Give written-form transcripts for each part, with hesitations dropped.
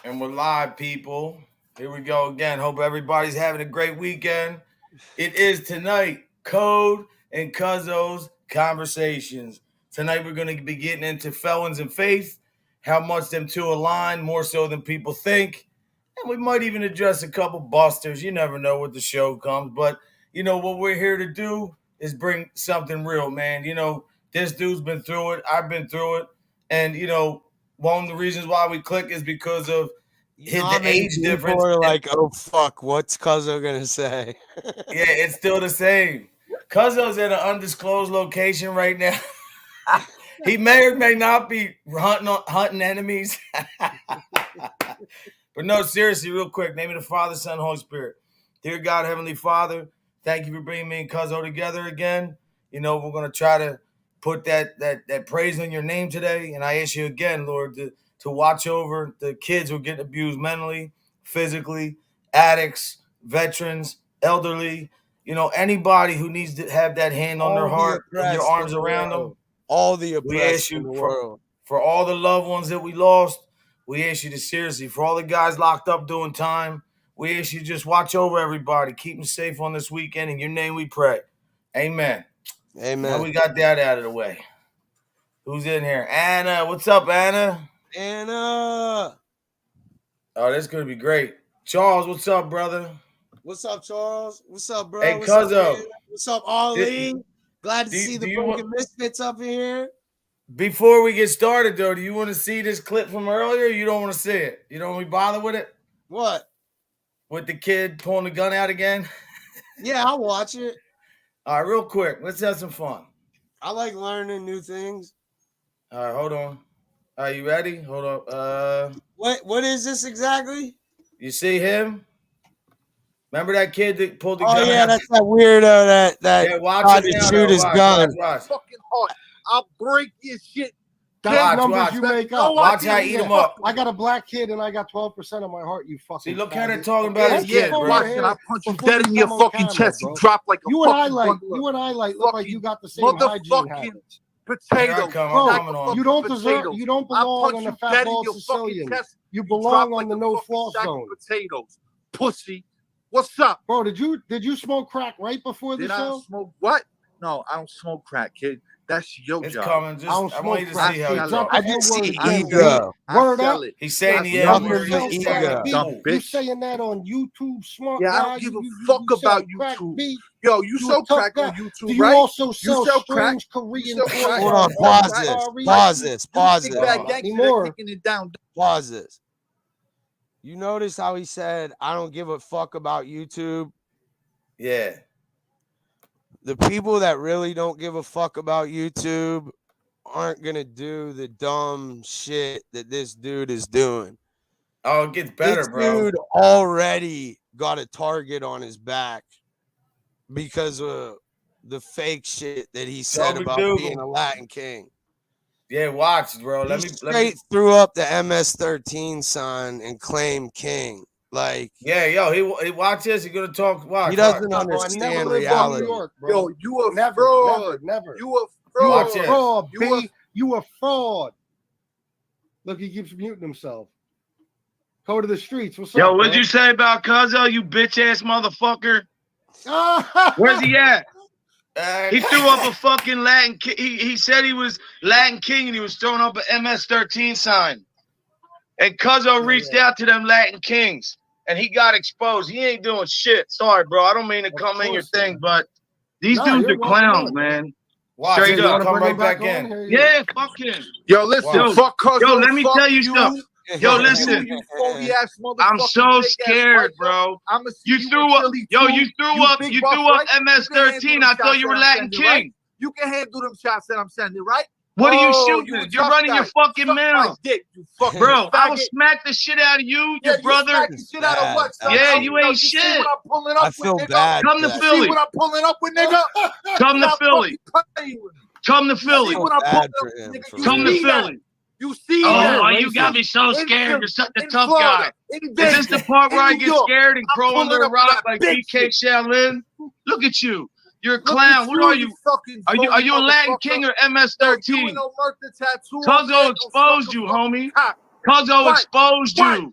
And we're live, people. Here we go again. Hope everybody's having a great weekend. It is tonight, Code and Cuzzo's Conversations. Tonight we're going to be getting into Felons and Faith, how much them two align, more so than people think. And we might even address a couple busters. You never know what the show comes. But, what we're here to do is bring something real, man. This dude's been through it. I've been through it. And, one of the reasons why we click is because of the age difference. People are like, oh, fuck, what's Cuzzo going to say? Yeah, it's still the same. Cuzzo's at an undisclosed location right now. He may or may not be hunting enemies. But no, seriously, real quick. Name of the Father, Son, Holy Spirit. Dear God, Heavenly Father, thank you for bringing me and Cuzzo together again. We're going to try to put that praise on your name today. And I ask you again, Lord, to watch over the kids who are getting abused mentally, physically, addicts, veterans, elderly, anybody who needs to have that hand on their heart and your arms around them. All the oppressed in the world. For all the loved ones that we lost, we ask you to seriously, for all the guys locked up doing time, we ask you to just watch over everybody, keep them safe on this weekend. In your name we pray. Amen. Amen. Now we got that out of the way. Who's in here? Anna. What's up, Anna? Anna. Oh, that's going to be great. Charles, what's up, brother? What's up, Charles? What's up, bro? Hey, what's Cuzzo. Up, what's up, Ali? Glad to see the broken misfits up in here. Before we get started, though, do you want to see this clip from earlier? Or you don't want to see it? You don't want to be bothered with it? What? With the kid pulling the gun out again? Yeah, I'll watch it. All right, real quick. Let's have some fun. I like learning new things. All right, hold on. Are you ready? Hold up. What is this exactly? You see him? Remember that kid that pulled the gun out? Oh, yeah, that's that weirdo that watch to shoot his gun. Watch. Fucking hard. I'll break your shit. That's numbers you make up. Watch how I eat them up. I got a black kid and I got 12% of my heart. You fucking. See, look how they're talking about his kid, bro. Watch it. I punch you dead in your fucking chest. You drop like a you and I like. You and I like. Look like you got the same hygiene habits. Potato. Bro, you don't deserve. You don't belong on the fat bald Sicilian. You belong on the no floss zone. Potatoes, pussy. What's up, bro? Did you smoke crack right before the show? I smoke what? No, I don't smoke crack, kid. That's your it's job. Coming. Just, I want you to see how it goes. I just see ego. Word up. He's saying the N word. You saying that on YouTube, smart guy? Yeah, I don't give a fuck about YouTube. Yo, you sell crack on YouTube, right? You also sell strange Korean. Hold on, pause this. Pause this. You notice how he said, I don't give a fuck about YouTube? Yeah. The people that really don't give a fuck about YouTube aren't going to do the dumb shit that this dude is doing. Oh, it gets better, bro. This dude already got a target on his back because of the fake shit that he said about being a Latin king. Yeah, watch, bro. Let me threw up the MS-13 sign and claimed king. Like, yeah, yo, he watch this. He's gonna talk. Watch, he doesn't understand reality. York, yo, you a fraud. Never. You a fraud. You a fraud, B. You a fraud. Look, he keeps muting himself. Go to the streets. What's up? Yo, what'd you say about Cuzzo, you bitch ass motherfucker? Where's he at? He threw up a fucking Latin king. He said he was Latin king and he was throwing up an MS-13 sign. And Cuzzo reached out to them Latin kings and he got exposed. He ain't doing shit. Sorry, bro. I don't mean to come in your thing, but these dudes are clowns, man. Watch, straight up. Come right back in. Yeah, fuck him. Yo, listen, fuck Cuzzo. Yo, let me tell you something. Yo, listen. I'm so scared, bro. You threw up. Yo, you threw up MS-13. I thought you were Latin king. You can handle them shots that I'm sending, right? What are you shooting? You're running your fucking mouth. Bro, I will smack the shit out of you, your brother. Yeah, you ain't shit. I feel bad. Come to Philly. See what I'm pulling up with, nigga? Come to Philly. Come to Philly. Come to Philly. You see oh, you got me so scared. You're such a tough guy. Is this the part where I get scared and crawl under a rock like DK Shaolin? Look at you. You're a clown. What are you? Are you a Latin king or MS-13? Cuzzo exposed you, homie. Cuzzo exposed you.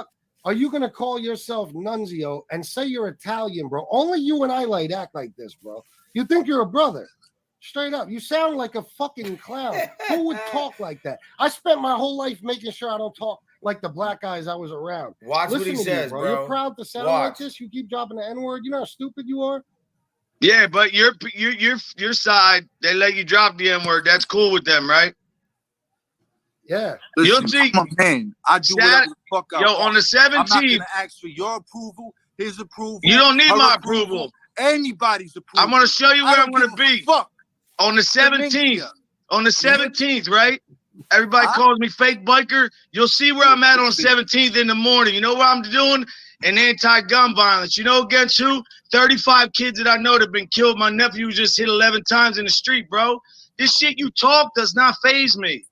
fuck are you gonna call yourself Nunzio and say you're Italian, bro? Only you and I act like this, bro. You think you're a brother. Straight up. You sound like a fucking clown. Who would talk like that? I spent my whole life making sure I don't talk like the black guys I was around. Watch what he says, bro. bro. You're proud to sound like this? You keep dropping the N-word? You know how stupid you are? Yeah, but your side, they let you drop the N-word. That's cool with them, right? Yeah. You'll Listen, see. I'm a man. I do whatever the fuck I want. On the 17th. I'm not gonna ask for your approval, his approval. You don't need my approval. Anybody's approval. I'm gonna show you where I'm gonna be. Fuck. On the 17th. On the 17th, right? Everybody calls me fake biker. You'll see where I'm at on 17th in the morning. You know what I'm doing? An anti-gun violence. You know against who? 35 kids that I know that have been killed. My nephew just hit 11 times in the street, bro. This shit you talk does not faze me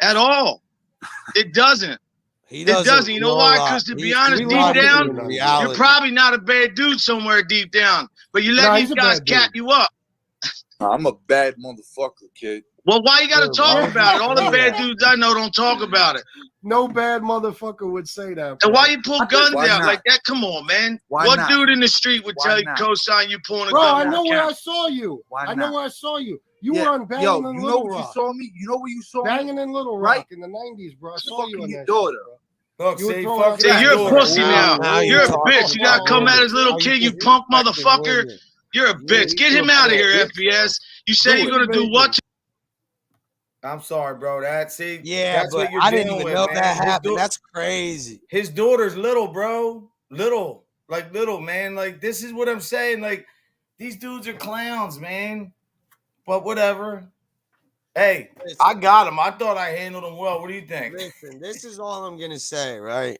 at all. It doesn't. It doesn't. You know why? Because to be honest, deep down, you're probably not a bad dude somewhere deep down. But you let these guys cap you up. I'm a bad motherfucker, kid. Well, why you gotta talk about it? All the bad dudes I know don't talk about it. No bad motherfucker would say that. And why you pull guns out like that? Come on, man. What dude in the street would tell you co-sign you pulling a gun out? Bro, I know where I saw you. I know where I saw you. You were on Banging in Little Rock. You saw me? You know where you saw me? Banging in Little Rock in the 90s, bro. I saw you in that daughter. Look, you're a pussy now. You're a bitch. You gotta come at his little kid, you punk motherfucker. You're a bitch. Get him out of here, FBS. You say you're gonna do what? I'm sorry, bro. That's but what you're I didn't even with, know man. that happened. That's crazy. His daughter's little, bro. Little, man. Like, this is what I'm saying. Like, these dudes are clowns, man. But whatever. Hey, listen, I got him. I thought I handled him well. What do you think? Listen, this is all I'm gonna say, right?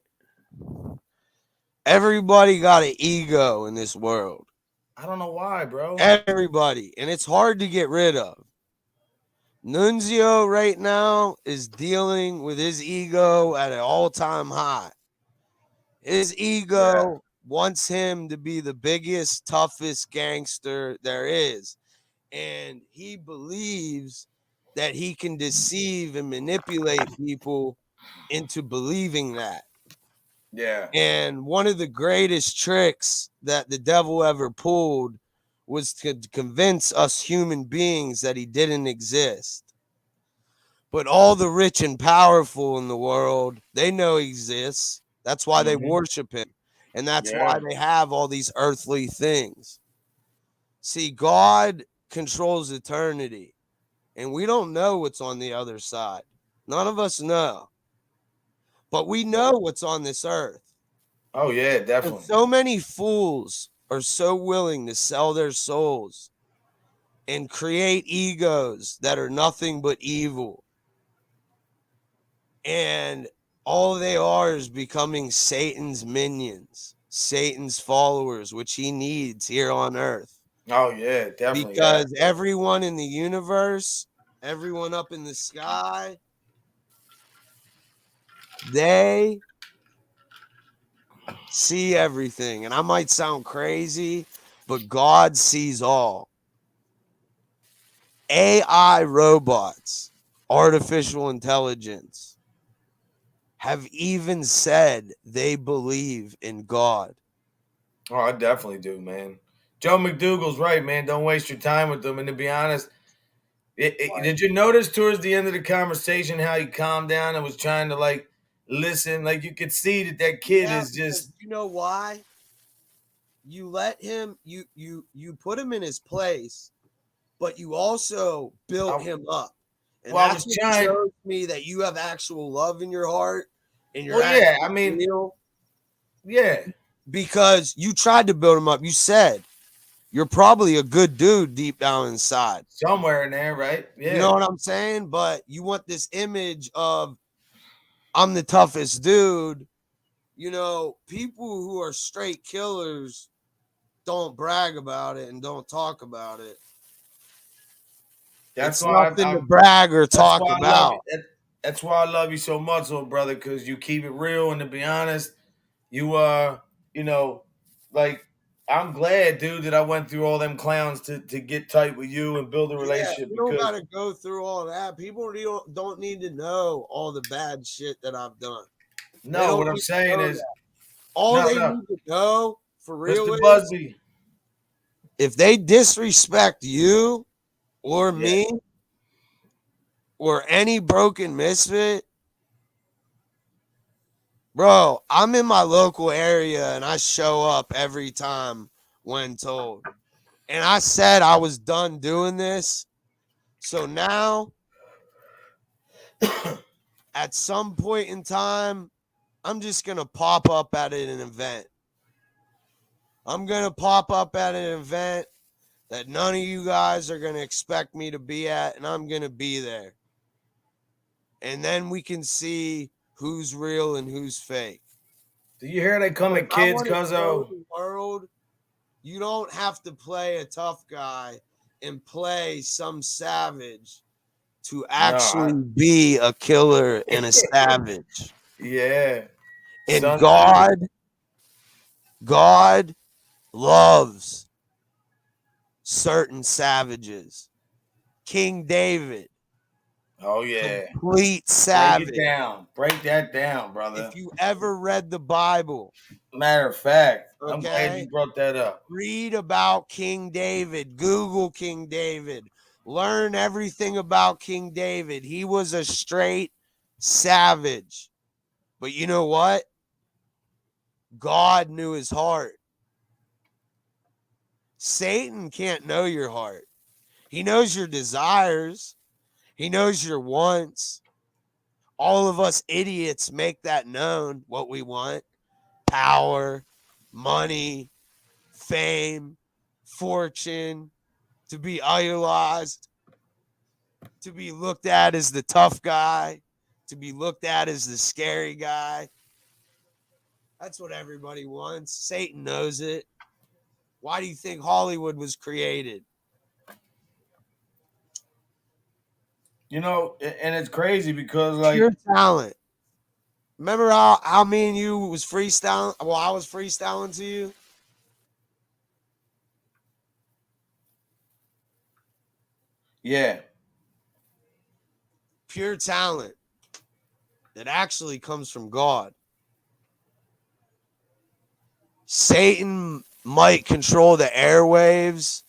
Everybody got an ego in this world. I don't know why, bro. Everybody. And it's hard to get rid of. Nunzio right now is dealing with his ego at an all-time high. His ego wants him to be the biggest, toughest gangster there is. And he believes that he can deceive and manipulate people into believing that. Yeah. And one of the greatest tricks that the devil ever pulled was to convince us human beings that he didn't exist. But all the rich and powerful in the world, they know he exists. That's why they worship him. And that's why they have all these earthly things. See, God controls eternity. And we don't know what's on the other side. None of us know. But we know what's on this earth. Oh, yeah, definitely. And so many fools are so willing to sell their souls and create egos that are nothing but evil. And all they are is becoming Satan's minions, Satan's followers, which he needs here on earth. Oh, yeah, definitely. Because everyone in the universe, everyone up in the sky, they see everything. And I might sound crazy, but God sees all. AI robots, artificial intelligence, have even said they believe in God. Oh, I definitely do, man. Joe McDougal's right, man. Don't waste your time with them. And to be honest, did you notice towards the end of the conversation how he calmed down and was trying to, like, listen? Like, you could see that kid is just... You know why? You let him, you put him in his place, but you also built him up. And that's what shows me that you have actual love in your heart. And you're real. Yeah. Because you tried to build him up. You said you're probably a good dude deep down inside. Somewhere in there, right? Yeah. You know what I'm saying? But you want this image of I'm the toughest dude. You know, people who are straight killers don't brag about it and don't talk about it. That's why nothing to brag or talk about. That's why I love you so much, little brother, because you keep it real. And to be honest, you know, like, I'm glad, dude, that I went through all them clowns to get tight with you and build a relationship. You don't got to go through all that. People don't need to know all the bad shit that I've done. No, what I'm saying is, all they need to know for real Mr. Busby, if they disrespect you, or me or any broken misfit, bro, I'm in my local area and I show up every time when told. And I said I was done doing this. So now, at some point in time, I'm just going to pop up at an event. I'm going to pop up at an event that none of you guys are going to expect me to be at, and I'm going to be there. And then we can see who's real and who's fake. Do you hear they coming, kids, Cuzzo? World, you don't have to play a tough guy and play some savage to actually be a killer and a savage. Yeah. And God loves certain savages. King David. Oh, yeah. Complete savage. Break it down. Break that down, brother. If you ever read the Bible. Matter of fact, okay, I'm glad you brought that up. Read about King David. Google King David. Learn everything about King David. He was a straight savage. But you know what? God knew his heart. Satan can't know your heart. He knows your desires. He knows your wants. All of us idiots make that known, what we want. Power, money, fame, fortune, to be idolized, to be looked at as the tough guy, to be looked at as the scary guy. That's what everybody wants. Satan knows it. Why do you think Hollywood was created? You know, and it's crazy because, like, pure talent. Remember how me and you was freestyling? Well, I was freestyling to you. Yeah. Pure talent that actually comes from God. Satan might control the airwaves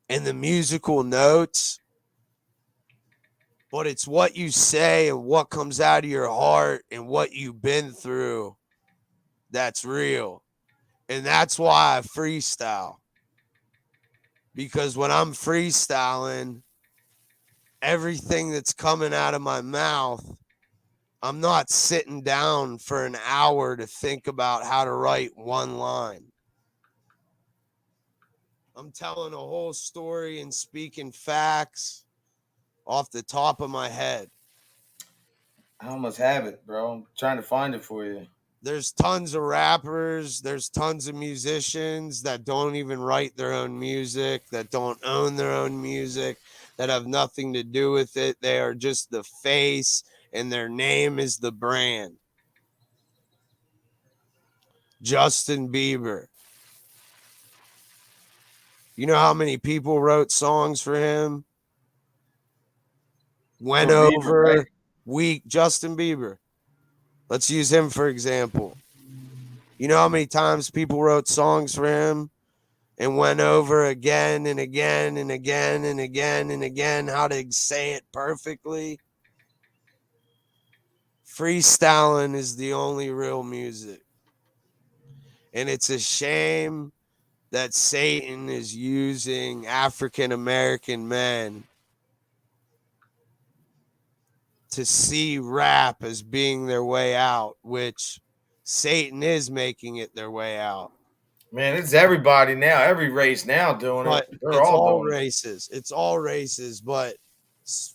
and the musical notes, but it's what you say and what comes out of your heart and what you've been through that's real. And that's why I freestyle. Because when I'm freestyling, everything that's coming out of my mouth, I'm not sitting down for an hour to think about how to write one line. I'm telling a whole story and speaking facts off the top of my head. I almost have it, bro. I'm trying to find it for you. There's tons of rappers. There's tons of musicians that don't even write their own music, that don't own their own music, that have nothing to do with it. They are just the face, and their name is the brand. Justin Bieber. You know how many people wrote songs for him? Went For Bieber, over week. Justin Bieber. Let's use him for example. You know how many times people wrote songs for him and went over again and again and again and again and again how to say it perfectly? Freestyling is the only real music. And it's a shame that Satan is using African American men to see rap as being their way out, which Satan is making it their way out. Man, it's everybody now, every race now doing But it. They're it's all doing races. It's all races, but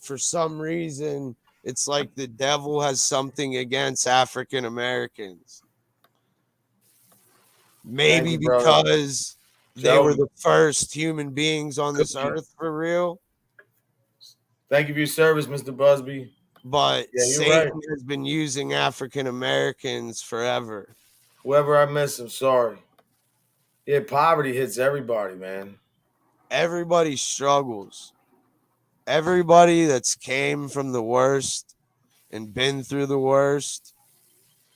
for some reason, it's like the devil has something against African Americans. Maybe you, because they were the first human beings on this earth for real. Thank you for your service, Mr. Busby. But Satan has been using African Americans forever. Whoever I miss, I'm sorry. Yeah, poverty hits everybody, man. Everybody struggles. Everybody that's came from the worst and been through the worst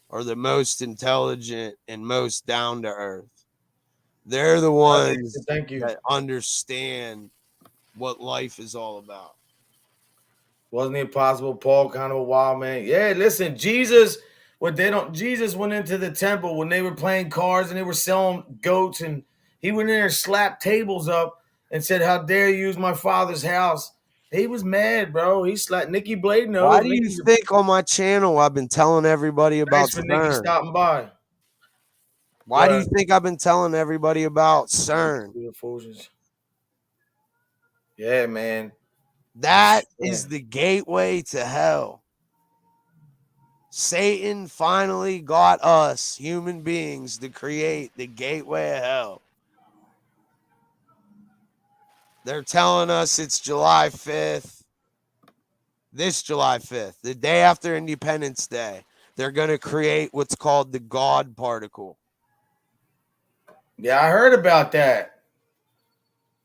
are the most intelligent and most down to earth. They're the ones that understand what life is all about. Wasn't the Apostle Paul kind of a wild man? Yeah, listen, Jesus went into the temple when they were playing cards and they were selling goats, and he went in there and slapped tables up and said, "How dare you use my father's house?" He was mad, bro. He slapped Nikki Blade knows. Why do you think on my channel I've been telling everybody about Thanks for Nikki CERN? stopping by. Why do you think I've been telling everybody about CERN? Yeah, man. That is the gateway to hell. Satan finally got us human beings to create the gateway of hell. They're telling us it's July 5th. This July 5th, the day after Independence Day, they're going to create what's called the God particle. Yeah, I heard about that.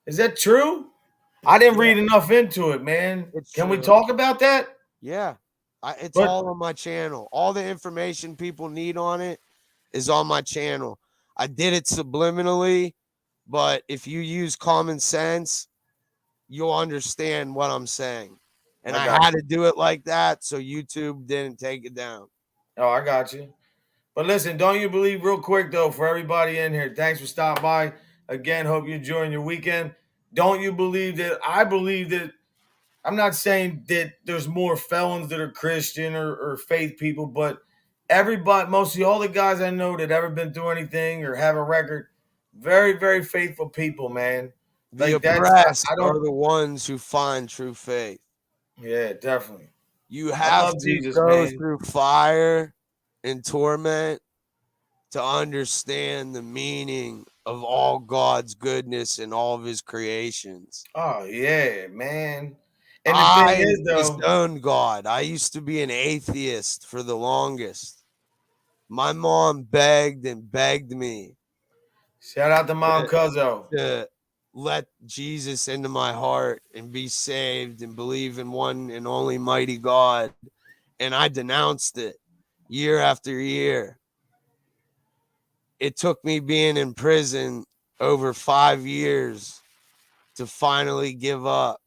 Is that true? I didn't read enough into it, man. Can we talk about that? Yeah. It's all on my channel. All the information people need on it is on my channel. I did it subliminally, but if you use common sense, you'll understand what I'm saying. And I had to do it like that so YouTube didn't take it down. Oh, I got you. But listen, don't you believe, real quick, though, for everybody in here, thanks for stopping by. Again, hope you're enjoying your weekend. Don't you believe that? I believe that. I'm not saying that there's more felons that are Christian or faith people, but everybody, mostly all the guys I know that ever been through anything or have a record, very, very faithful people, man. The oppressed are the ones who find true faith. Yeah, definitely. You have to go through fire and torment to understand the meaning of all God's goodness and all of his creations. Oh, yeah, man. And the thing is, though, disowned God. I used to be an atheist for the longest. My mom begged and begged me. Shout out to Mom Cuzzo. To let Jesus into my heart and be saved and believe in one and only mighty God. And I denounced it year after year. It took me being in prison over 5 years to finally give up.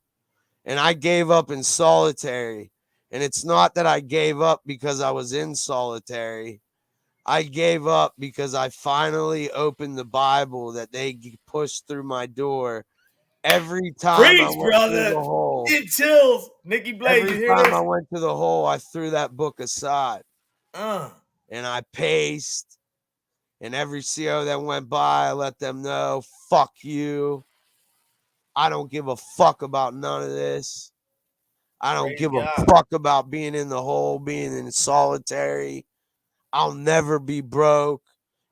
And I gave up in solitary. And it's not that I gave up because I was in solitary. I gave up because I finally opened the Bible that they pushed through my door. Every time I went through the hole, it chills. Nikki Blade, every time I went to the hole, I threw that book aside. And I paced. And every CO that went by, I let them know, fuck you. I don't give a fuck about none of this. I don't give a fuck about being in the hole, being in solitary. I'll never be broke.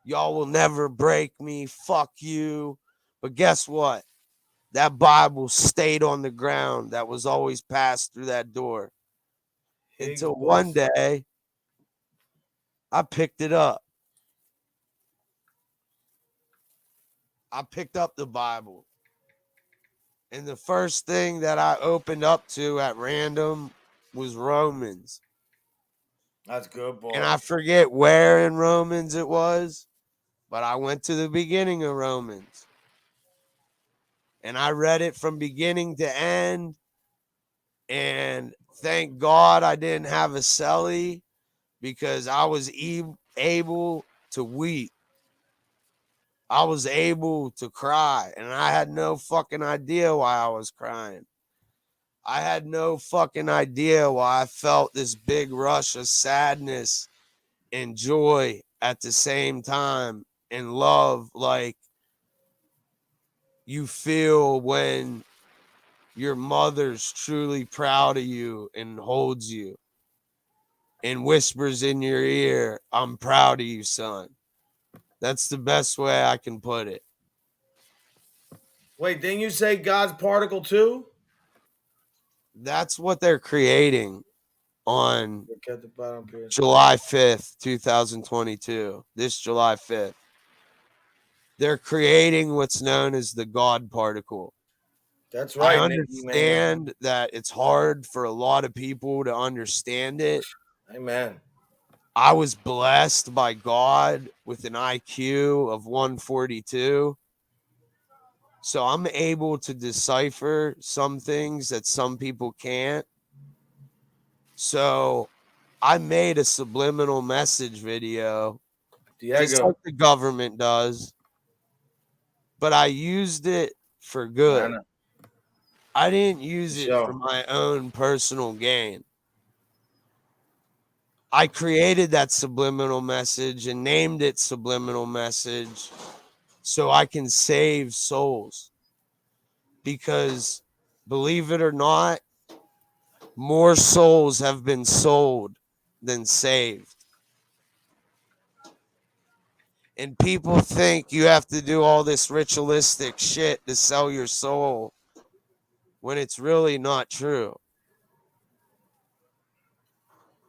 Y'all will never break me. Fuck you. But guess what? That Bible stayed on the ground. That was always passed through that door. Until one day, I picked it up. I picked up the Bible. And the first thing that I opened up to at random was Romans. That's good, boy. And I forget where in Romans it was, but I went to the beginning of Romans. And I read it from beginning to end. And thank God I didn't have a cellie because I was able to weep. I was able to cry, and I had no fucking idea why I was crying. I had no fucking idea why I felt this big rush of sadness and joy at the same time, and love like you feel when your mother's truly proud of you and holds you and whispers in your ear, "I'm proud of you, son." That's the best way I can put it. Wait, didn't you say God's particle too? That's what they're creating on July 5th, 2022. This July 5th. They're creating what's known as the God particle. That's right. I understand that it's hard for a lot of people to understand it. Amen. I was blessed by God with an IQ of 142. So I'm able to decipher some things that some people can't. So I made a subliminal message video, just like the government does, but I used it for good. I didn't use it for my own personal gain. I created that subliminal message and named it subliminal message so I can save souls. Because believe it or not, more souls have been sold than saved. And people think you have to do all this ritualistic shit to sell your soul when it's really not true.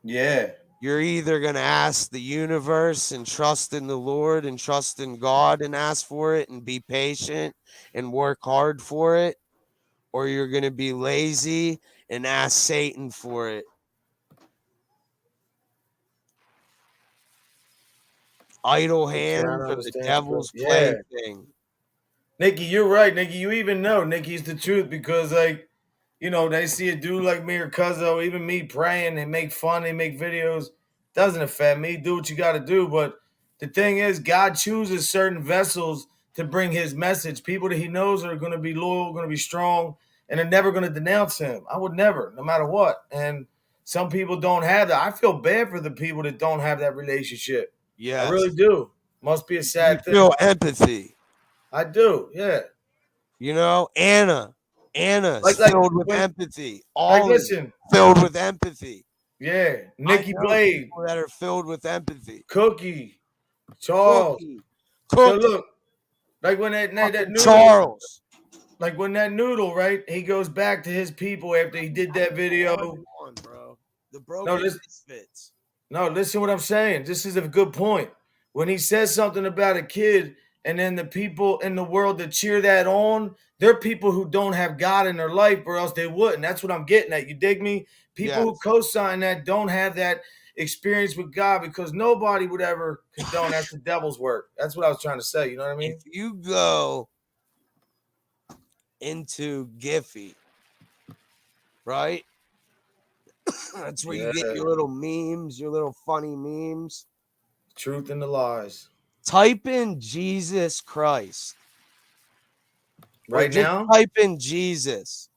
Yeah. You're either going to ask the universe and trust in the Lord and trust in God and ask for it and be patient and work hard for it, or you're going to be lazy and ask Satan for it. Idle hands are the devil's plaything. Nikki, you're right. Nikki, you even know Nikki's the truth because, like, you know, they see a dude like me or Cuzzo, even me praying, they make fun, they make videos. Doesn't affect me. Do what you got to do. But the thing is, God chooses certain vessels to bring his message. People that he knows are going to be loyal, going to be strong, and are never going to denounce him. I would never, no matter what. And some people don't have that. I feel bad for the people that don't have that relationship. Yes. I really do. Must be a sad thing. You feel empathy. I do, yeah. You know, Anna's filled with empathy. All filled with empathy. Yeah, Nikki Blade that are filled with empathy. Cookie, Charles. Cookie. So look, like when that noodle, Charles, like when that noodle, right? He goes back to his people after he did that video. Come on, bro. The broken misfits. No, listen what I'm saying. This is a good point. When he says something about a kid, and then the people in the world that cheer that on, they're people who don't have God in their life, or else they wouldn't. That's what I'm getting at. You dig me? People who co-sign that don't have that experience with God because nobody would ever condone that's the devil's work. That's what I was trying to say. You know what I mean? If you go into Giphy, right? That's where you get your little memes, your little funny memes. Truth and the lies. Type in Jesus Christ. Right now? Type in Jesus.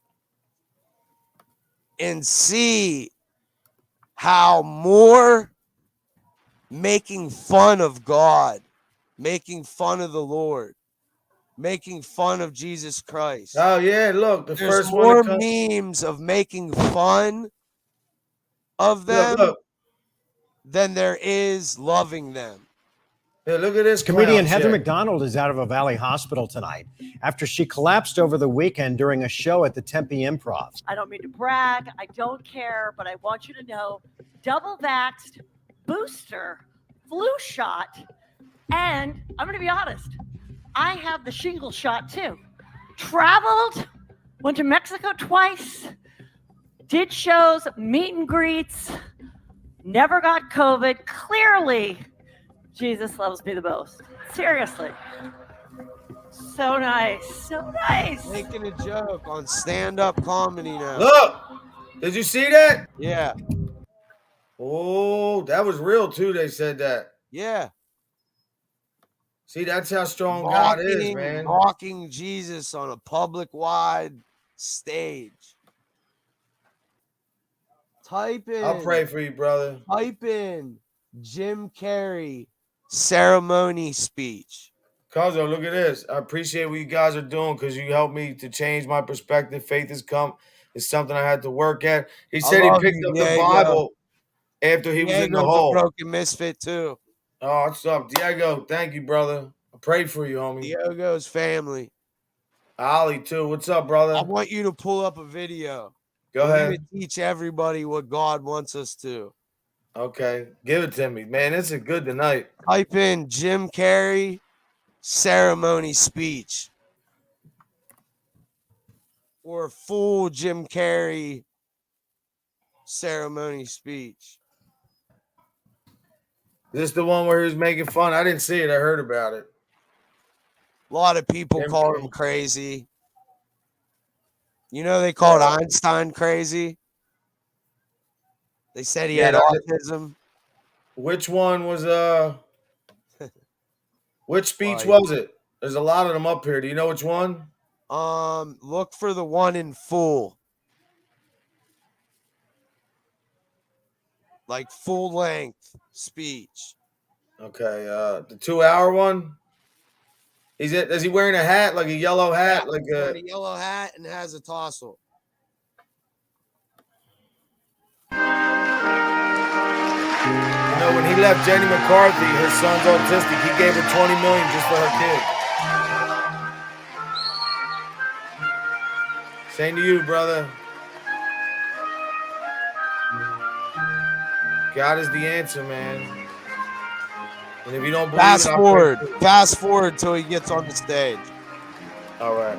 And see how more making fun of God, making fun of the Lord, making fun of Jesus Christ. Oh, yeah, look. There's first more memes of making fun of them than there is loving them. Yeah, look at this. Comedian Heather McDonald is out of a Valley hospital tonight after she collapsed over the weekend during a show at the Tempe Improv. I don't mean to brag. I don't care, but I want you to know, double vaxxed, booster, flu shot, and I'm going to be honest, I have the shingle shot too. Traveled, went to Mexico twice, did shows, meet and greets, never got COVID. Clearly, Jesus loves me the most. Seriously. So nice. So nice. Making a joke on stand-up comedy now. Look. Did you see that? Yeah. Oh, that was real too. They said that. Yeah. See, that's how strong God is, man. Mocking Jesus on a public-wide stage. Type in. I'll pray for you, brother. Type in Jim Carrey ceremony speech. Cuzzo, look at this. I appreciate what you guys are doing because you helped me to change my perspective. Faith has come. It's something I had to work at. He said he picked up the Bible after he was in the hole. Broken misfit too. Oh, what's up, Diego? Thank you, brother. I prayed for you, homie. Diego's family. Ollie too. What's up, brother? I want you to pull up a video. Go ahead. Teach everybody what God wants us to. Okay, give it to me, man. This is good tonight. Type in Jim Carrey ceremony speech or full Jim Carrey ceremony speech. Is this the one where he was making fun? I didn't see it. I heard about it. A lot of people call him crazy. You know, they called Einstein crazy. They said he had autism. Which one was which speech was it? There's a lot of them up here. Do you know which one? Look for the one in full. Like full length speech. Okay, the 2-hour one. Is he wearing a hat, like a yellow hat? Yeah, like he's wearing a yellow hat and has a tassel. You know, when he left Jenny McCarthy, his son's autistic, he gave her $20 million just for her kid. Same to you, brother. God is the answer, man. And if you don't believe fast forward till he gets on the stage. All right.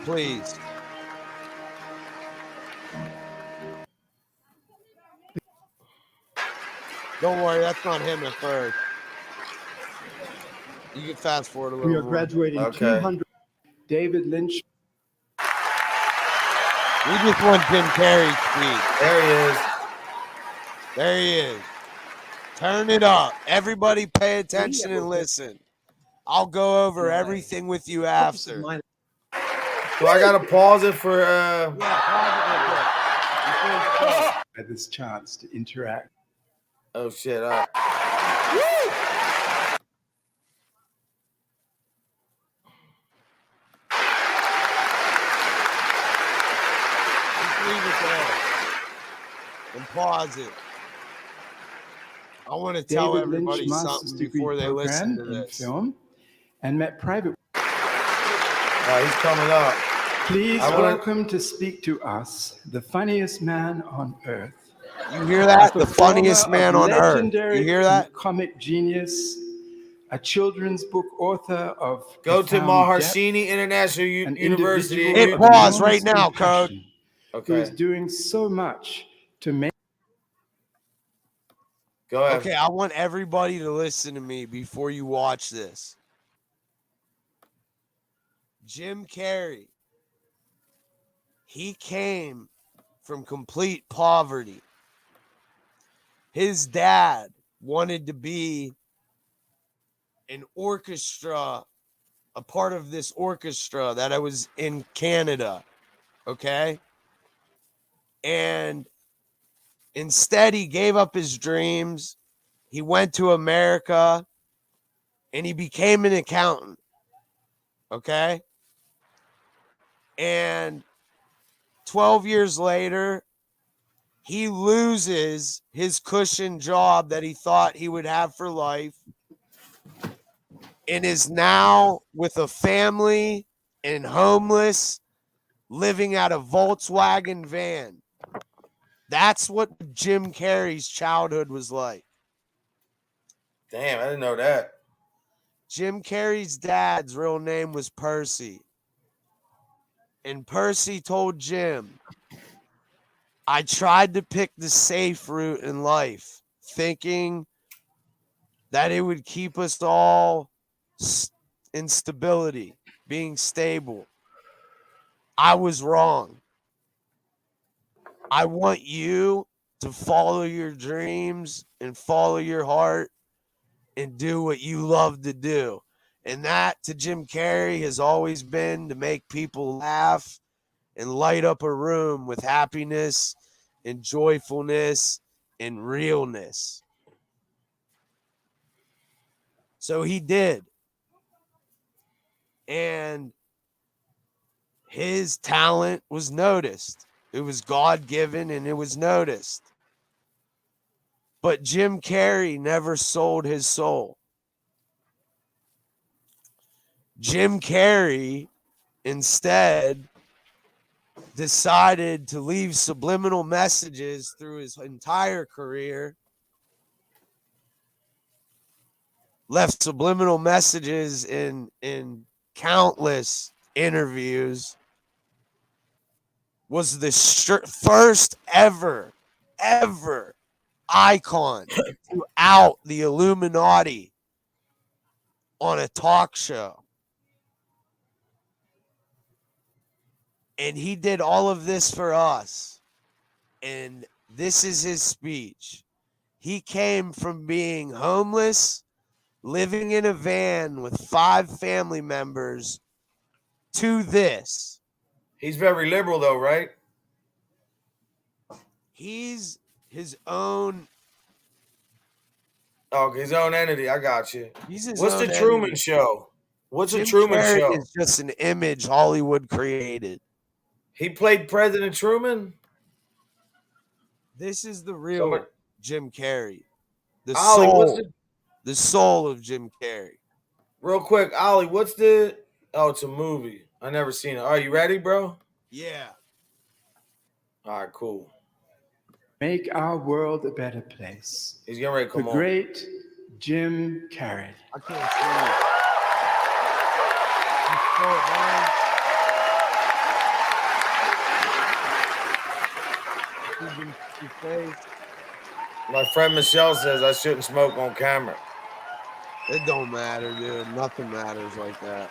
Please. Don't worry, that's not him at first. You can fast forward a little more. We are graduating 200. David Lynch. We just want Jim Carrey's speech. There he is. There he is. Turn it up. Everybody pay attention and listen. I'll go over everything with you after. So I got to pause it for... Had this chance to interact. Oh, shit. Leave it there and pause it. I want to tell everybody something before they listen to this. Film and met private. He's coming up. Please welcome to speak to us, the funniest man on earth. You hear that? The funniest man on earth. You hear that? Comic genius, a children's book author of. Go to Maharshini International University. Hit pause right now, Code. Okay. Who is doing so much to make. Go ahead. Okay, I want everybody to listen to me before you watch this. Jim Carrey, he came from complete poverty. His dad wanted to be an orchestra, a part of this orchestra that I was in Canada, okay? And instead, he gave up his dreams. He went to America and he became an accountant. Okay. And 12 years later, he loses his cushion job that he thought he would have for life and is now with a family and homeless, living out a Volkswagen van. That's what Jim Carrey's childhood was like. Damn, I didn't know that. Jim Carrey's dad's real name was Percy. And Percy told Jim, I tried to pick the safe route in life, thinking that it would keep us all in stability, being stable. I was wrong. I want you to follow your dreams and follow your heart and do what you love to do. And that to Jim Carrey has always been to make people laugh and light up a room with happiness and joyfulness and realness. So he did. And his talent was noticed. It was God-given and it was noticed. But Jim Carrey never sold his soul. Jim Carrey instead decided to leave subliminal messages through his entire career. Left subliminal messages in countless interviews. Was the first ever icon to out the Illuminati on a talk show. And he did all of this for us. And this is his speech. He came from being homeless, living in a van with 5 family members, to this. He's very liberal, though, right? He's his own. Oh, his own entity. I got you. He's his What's own the Truman entity. Show? What's Jim a Truman Carrey Show? is just an image Hollywood created. He played President Truman? This is the real Jim Carrey. The Ollie, soul. The soul of Jim Carrey. Real quick, Ollie, what's the... Oh, it's a movie. I never seen it. Are you ready, bro? Yeah. All right, cool. Make our world a better place. He's getting ready to come The on. great Jim Carrey. I can't see it. My friend Michelle says I shouldn't smoke on camera. It don't matter, dude. Nothing matters like that.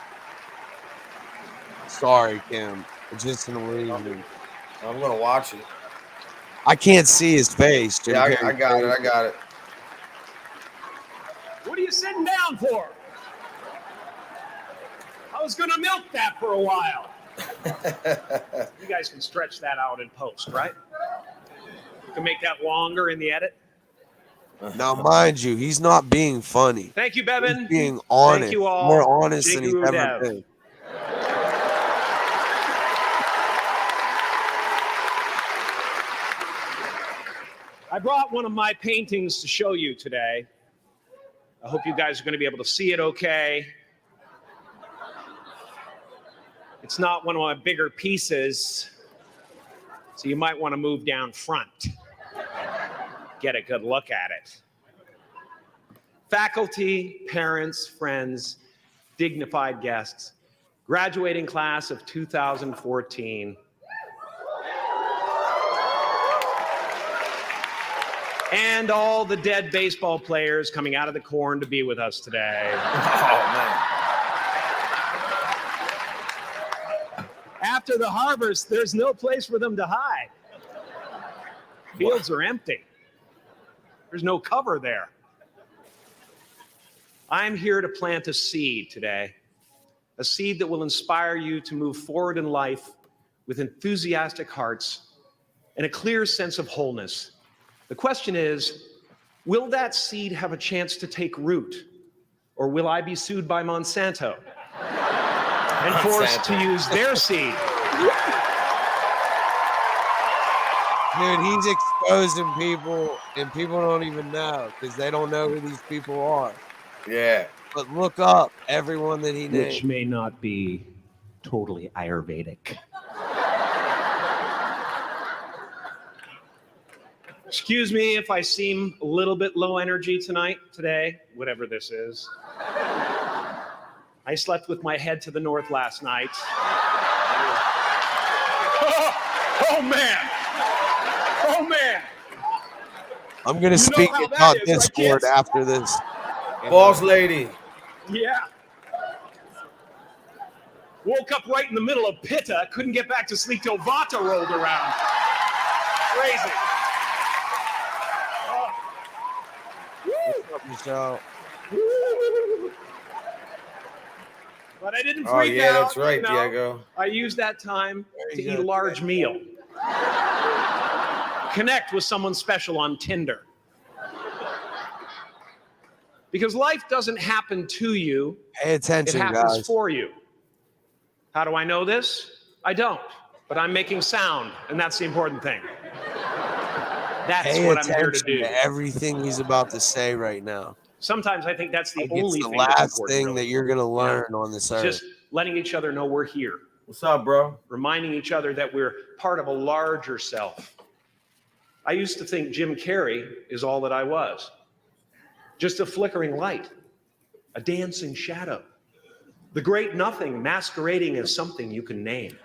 Sorry, Kim. It's just an illusion. I'm going to watch it. I can't see his face. Jim Yeah, Carrey. I got it. I got it. What are you sitting down for? I was going to milk that for a while. You guys can stretch that out in post, right? You can make that longer in the edit. Now, mind you, he's not being funny. Thank you, Bevan. He's being honest. Thank you all. More honest than he's Jingu ever Dev. been. I brought one of my paintings to show you today. I hope you guys are going to be able to see it okay. It's not one of my bigger pieces, so you might want to move down front. Get a good look at it. Faculty, parents, friends, dignified guests, graduating class of 2014. And all the dead baseball players coming out of the corn to be with us today. Oh, man. After the harvest, there's no place for them to hide. Fields are empty. There's no cover there. I'm here to plant a seed today, a seed that will inspire you to move forward in life with enthusiastic hearts and a clear sense of wholeness. The question is, will that seed have a chance to take root, or will I be sued by Monsanto and forced to use their seed? Dude, he's exposing people, and people don't even know because they don't know who these people are. Yeah. But look up everyone that he named. Which may not be totally Ayurvedic. Excuse me if I seem a little bit low energy today, whatever this is. I slept with my head to the north last night. Oh man! Oh man! I'm going to speak how it that on is, right, Discord kids? after this. Boss lady. Yeah. Woke up right in the middle of Pitta, couldn't get back to sleep till Vata rolled around. Crazy. What's up, Michelle? But I didn't Oh, freak yeah, out. that's right, you know. Diego. I used that time to you eat go. a large meal. Connect with someone special on Tinder. Because life doesn't happen to you, Pay attention, it happens guys. for you. How do I know this? I don't, but I'm making sound, and that's the important thing. That's Pay what I'm here to attention do. to everything he's about to say right now. Sometimes I think that's the Like, it's only the thing that's last important, thing really. that you're going to learn on this earth. Just letting each other know we're here. What's up, bro? Reminding each other that we're part of a larger self. I used to think Jim Carrey is all that I was. Just a flickering light, a dancing shadow, the great nothing masquerading as something you can name.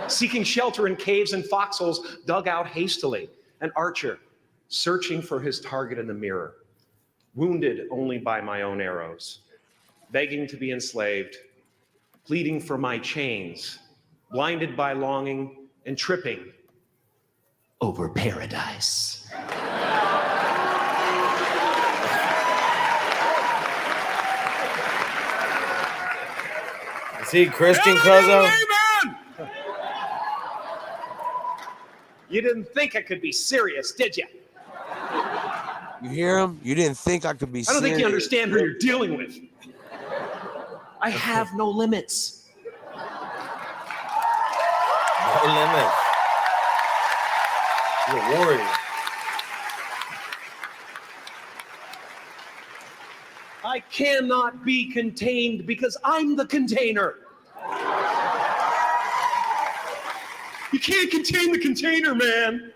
Seeking shelter in caves and foxholes dug out hastily, an archer searching for his target in the mirror, wounded only by my own arrows. begging to be enslaved, pleading for my chains, blinded by longing and tripping over paradise. Is he Christian, Cuzzo? You didn't think I could be serious, did you? You hear him? You didn't think I could be I serious. don't think you understand who you're dealing with. I have no limits. No limit. He's a warrior. I cannot be contained because I'm the container. You can't contain the container, man.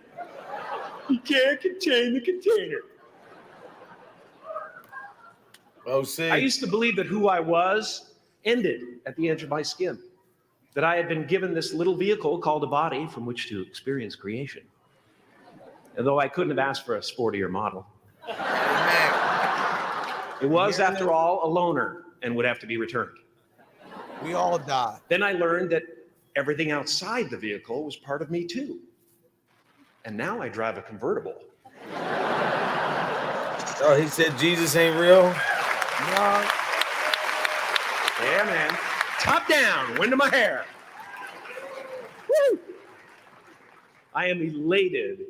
You can't contain the container. Oh, see. I used to believe that who I was ended at the edge of my skin, that I had been given this little vehicle called a body from which to experience creation. And though I couldn't have asked for a sportier model, it was, after all, a loaner and would have to be returned. We all die. Then I learned that everything outside the vehicle was part of me too. And now I drive a convertible. Oh, he said Jesus ain't real? No. Yeah, man. Top down, wind of my hair. Woo! I am elated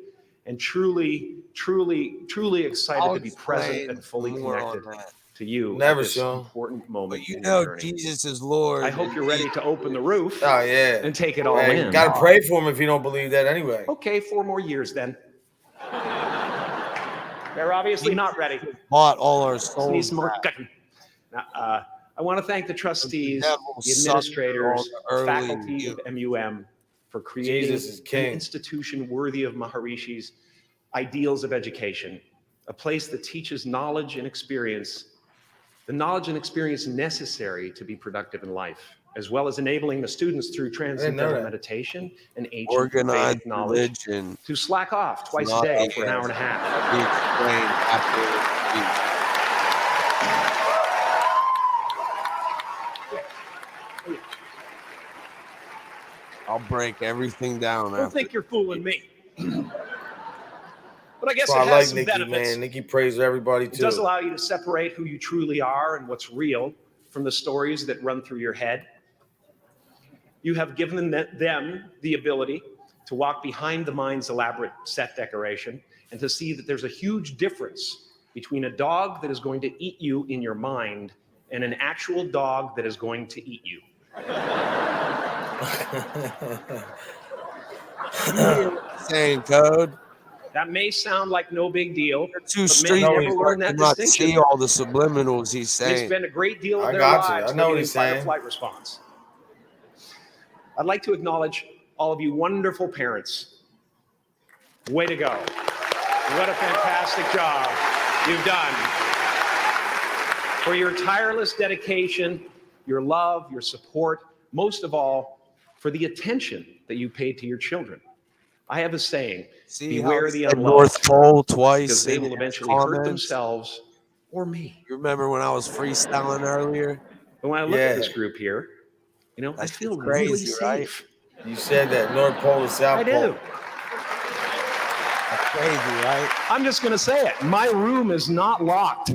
and truly excited to be present and fully connected to you. Never at this shown. important moment. But you in know your journey. Jesus is Lord. I hope you're ready to open the roof. Oh, yeah. And take it all Man, in. you gotta pray for him if you don't believe that anyway. Okay, 4 more years then. They're obviously not ready. Bought all our souls. Need some more back. cutting. Now, I want to thank the trustees, devil the sucked administrators, all the early faculty of MUM for creating Jesus is king. an institution worthy of Maharishi's ideals of education, a place that teaches knowledge and experience, the knowledge and experience necessary to be productive in life, as well as enabling the students through transcendental meditation and ancient Organized Vedic knowledge religion. to slack off twice a Not day up for an hour and a half. Be explained after the I'll break everything down Don't after. think you're fooling me. But I guess Well, it I has like some Nikki, benefits. man. Nikki prays for everybody, It too. does allow you to separate who you truly are and what's real from the stories that run through your head. You have given them the ability to walk behind the mind's elaborate set decoration and to see that there's a huge difference between a dog that is going to eat you in your mind and an actual dog that is going to eat you. Saying code. That may sound like no big deal, Too but street men never learn that to not distinction. see all the subliminals he's They saying. spend a great deal of I their got you. lives I know what living in he's fight or saying. flight response. I'd like to acknowledge all of you wonderful parents. Way to go. What a fantastic job you've done. For your tireless dedication, your love, your support, most of all, for the attention that you paid to your children. I have a saying, See beware how the he said unloved, North Pole twice. because they in will his eventually hurt comments? themselves or me. You remember when I was freestyling earlier? But when I look Yeah. at this group here, you know, I That feel shit's crazy, really right? safe. You said that North Pole to South I Pole. do. That's crazy, right? I'm just going to say it. My room is not locked.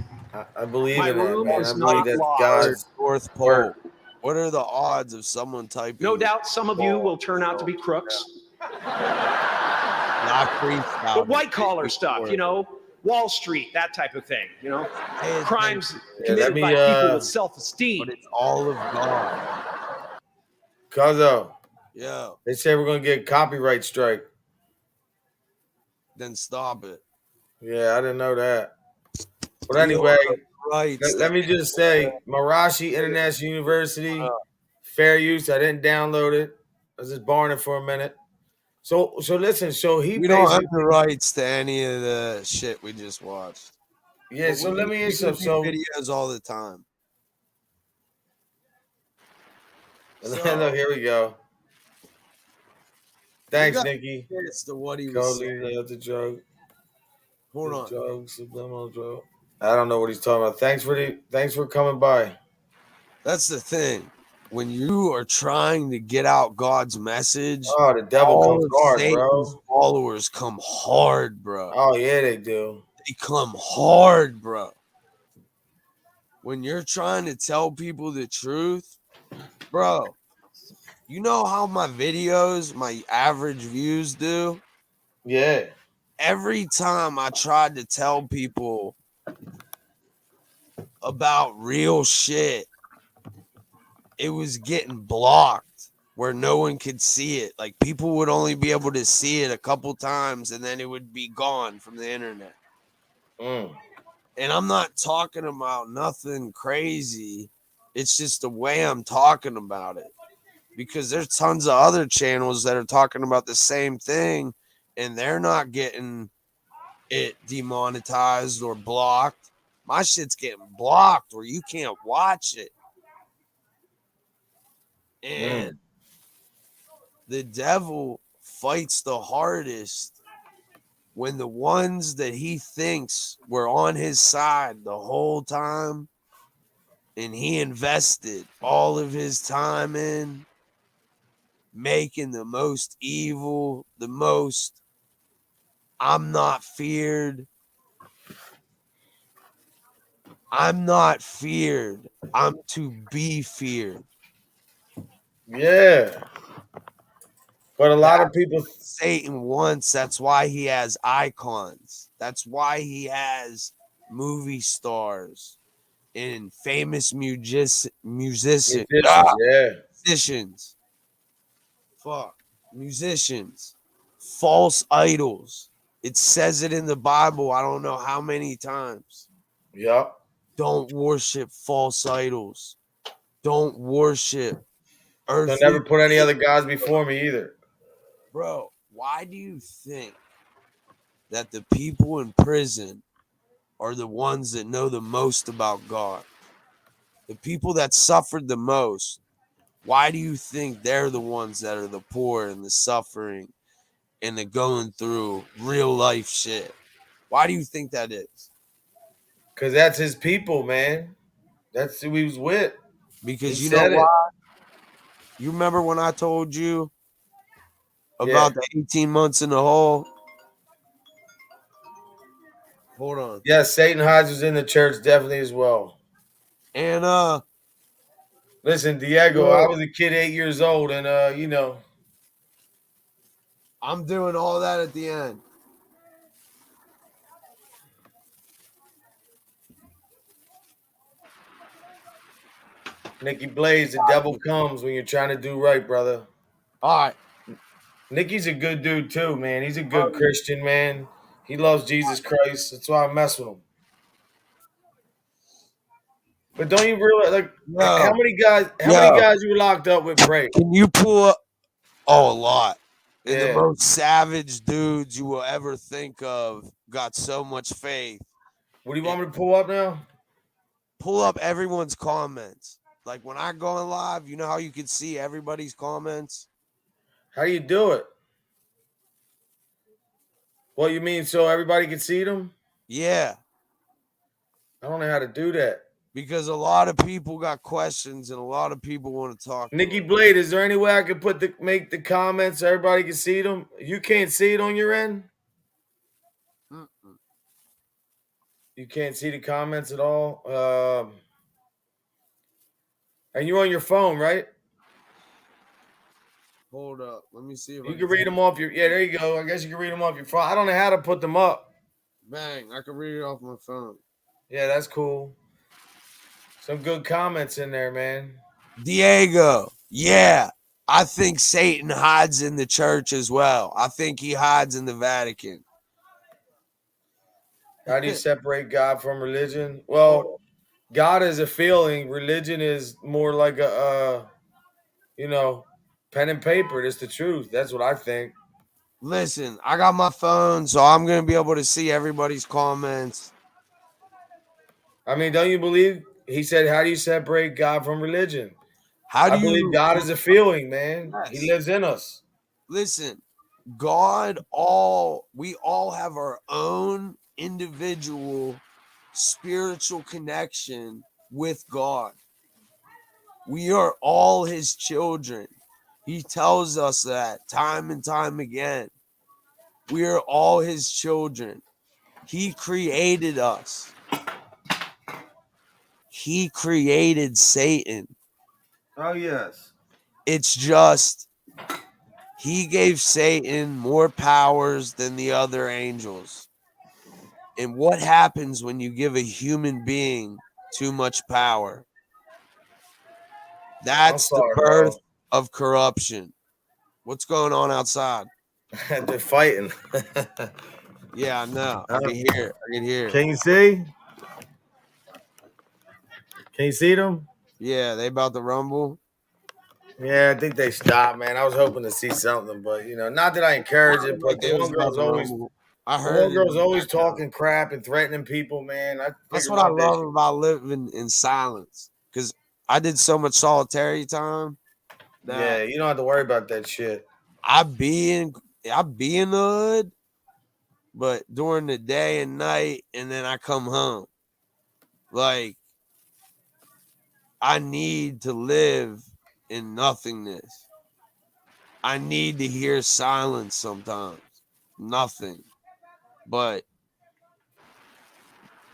I believe My in that, room man. is I believe not that's locked. God's North Pole. work. What are the odds of someone typing? No doubt some of you will turn out to be crooks. Not freestyle. But white collar stuff, you know, Wall Street, that type of thing, you know, crimes committed by people with self-esteem. But it's all of God. Cuzzo, Yeah. they say we're going to get a copyright strike. Then stop it. Yeah, I didn't know that. But anyway, Right. let me just say, Maharishi International University, fair use. I didn't download it. I was just borrowing it for a minute. So listen. So he We don't have basically, the rights to any of the shit we just watched. yeah. But So we let me do ask you something. videos all the time. Look, here we go. Thanks, Nikki. It's the what he Go was leave saying. out the joke. Hold on. Joke, subliminal joke. I don't know what he's talking about. Thanks for coming by. That's the thing. When you are trying to get out God's message, Oh, the devil all comes of hard, Satan's bro. followers come hard, bro. Oh yeah, they do. They come hard, bro. When you're trying to tell people the truth, bro, you know how my videos, my average views do? Yeah. Every time I tried to tell people about real shit, it was getting blocked where no one could see it. Like people would only be able to see it a couple times and then it would be gone from the internet. Mm. And I'm not talking about nothing crazy. It's just the way I'm talking about it. Because there's tons of other channels that are talking about the same thing and they're not getting it demonetized or blocked. My shit's getting blocked or you can't watch it. And the devil fights the hardest when the ones that he thinks were on his side the whole time and he invested all of his time in making the most evil, the most I'm not feared. I'm not feared. I'm to be feared. Yeah. But a lot of people, Satan wants, that's why he has icons. That's why he has movie stars and famous musicians. Musicians. Fuck. Musicians. False idols. It says it in the Bible. I don't know how many times. Yep. Don't worship false idols. Don't worship earthly. Don't never put any other gods before me either. Bro, why do you think that the people in prison are the ones that know the most about God? The people that suffered the most, why do you think they're the ones that are the poor and the suffering and the going through real life shit? Why do you think that is? Because that's his people, man. That's who he was with. Because He you know said it. why? You remember when I told you about the 18 months in the hole? Hold on. Yeah, Satan hides was in the church definitely as well. And listen, Diego, I was a kid 8 years old, and you know, I'm doing all that at the end. Nikki Blaze, the devil comes when you're trying to do right, brother. All right. Nikki's a good dude too, man. He's a good Christian, man. He loves Jesus Christ. That's why I mess with him. But don't you realize, like, how many guys you were locked up with pray? Can you pull up? Oh, a lot. And the Yeah. most savage dudes you will ever think of got so much faith. What do you want me to pull up now? Pull up everyone's comments. Like when I go on live, you know how you can see everybody's comments? How do you do it? What you mean so everybody can see them? Yeah. I don't know how to do that. Because a lot of people got questions and a lot of people want to talk. Nikki Blade, is there any way I could make the comments so everybody can see them? You can't see it on your end? You can't see the comments at all? And you're on your phone, right? Hold up. Let me see if you can read them off your. Yeah, there you go. I guess you can read them off your phone. I don't know how to put them up. Bang. I can read it off my phone. Yeah, that's cool. Some good comments in there, man. Diego. Yeah. I think Satan hides in the church as well. I think he hides in the Vatican. How do you separate God from religion? Well, God is a feeling. Religion is more like a, pen and paper. That's the truth. That's what I think. Listen, I got my phone, so I'm going to be able to see everybody's comments. I mean, don't you believe? He said, how do you separate God from religion? I believe God is a feeling, man. Yes. He lives in us. Listen, we all have our own individual spiritual connection with God. We are all his children. He tells us that time and time again. We are all his children. He created us. He created Satan. Oh, yes. It's just he gave Satan more powers than the other angels. And what happens when you give a human being too much power? That's the birth of corruption. What's going on outside? They're fighting. Yeah, I know. I can hear it. I can hear it. Can you see? Can you see them? Yeah, they about to rumble. Yeah, I think they stopped, man. I was hoping to see something, but not that I encourage it, but They the was one about girl's to always rumble. I heard it. always talking crap and threatening people, man. That's what I love about living in silence, because I did so much solitary time Yeah, that you don't have to worry about that shit. I be in the hood, but during the day and night, and then I come home. Like, I need to live in nothingness. I need to hear silence sometimes. Nothing but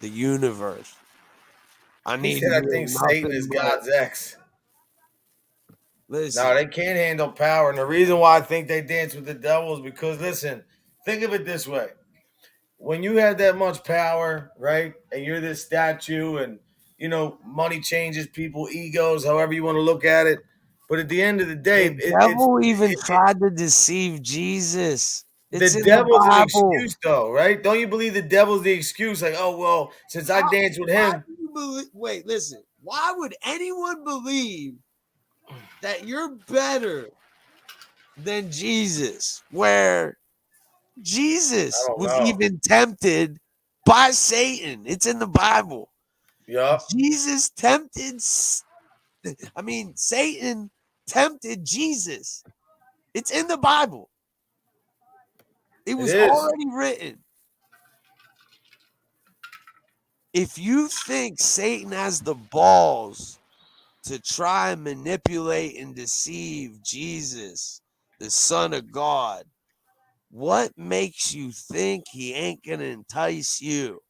the universe. I He need said, to I hear think Satan nothing is but. God's ex. Listen, No, they can't handle power. And the reason why I think they dance with the devil is because, listen, think of it this way. When you have that much power, right, and you're this statue and, money changes people, egos, however you want to look at it. But at the end of the day, the devil even tried to deceive Jesus. It's the in the devil's an Bible. excuse, though, right? Don't you believe the devil's the excuse? Like, oh, well, since I dance with him. Wait, listen. Why would anyone believe that you're better than Jesus, where Jesus was even tempted by Satan? It's in the Bible. Yup. Jesus tempted, Satan tempted Jesus. It's in the Bible. It was already written. If you think Satan has the balls to try and manipulate and deceive Jesus, the Son of God, what makes you think he ain't going to entice you?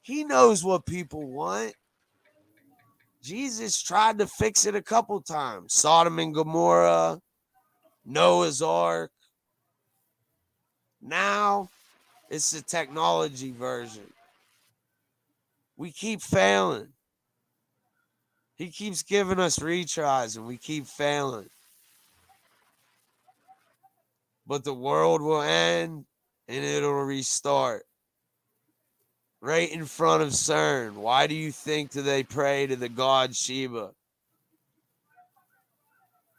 He knows what people want. Jesus tried to fix it a couple times. Sodom and Gomorrah, Noah's Ark. Now it's the technology version. We keep failing. He keeps giving us retries and we keep failing. But the world will end and it'll restart. Right in front of CERN. Why do you think do they pray to the god Shiva?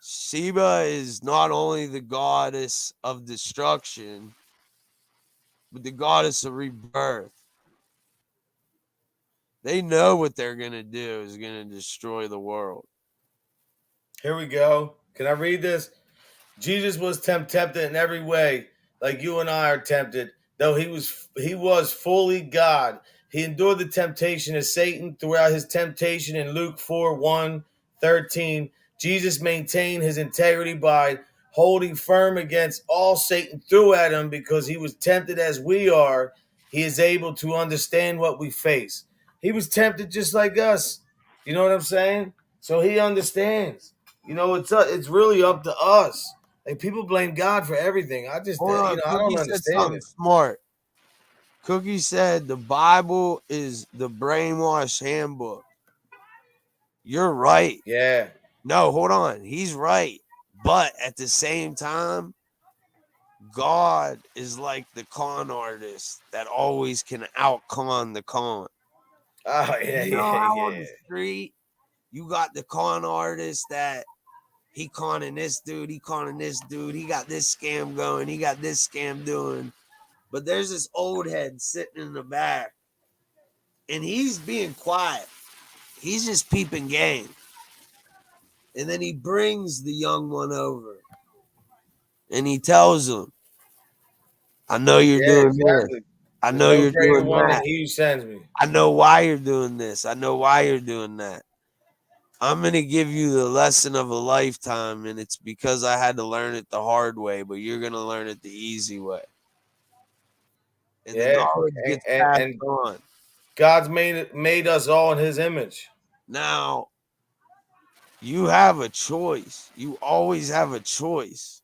Shiva is not only the goddess of destruction, but the goddess of rebirth. They know what they're going to do is going to destroy the world. Here we go. Can I read this? Jesus was tempted in every way, like you and I are tempted, though he was fully God. He endured the temptation of Satan throughout his temptation in Luke 4:1-13. Jesus maintained his integrity by holding firm against all Satan threw at him because he was tempted as we are. He is able to understand what we face. He was tempted just like us. You know what I'm saying? So he understands. It's really up to us. Like, people blame God for everything. I just, Hold on, I Cookie don't said understand something it. smart. Cookie said the Bible is the brainwash handbook. You're right. Yeah. No, hold on. He's right. But at the same time, God is like the con artist that always can out-con the con. Oh, yeah, You know how on yeah. the street, you got the con artist that he conning this dude, he conning this dude, he got this scam going, he got this scam doing. But there's this old head sitting in the back, and he's being quiet. He's just peeping game. And then he brings the young one over, and he tells him, I know you're doing this. I know you're doing that. He who sends me. I know why you're doing this. I know why you're doing that. I'm going to give you the lesson of a lifetime, and it's because I had to learn it the hard way, but you're going to learn it the easy way. And the knowledge gets passed on. God's made us all in his image. Now, you have a choice. You always have a choice.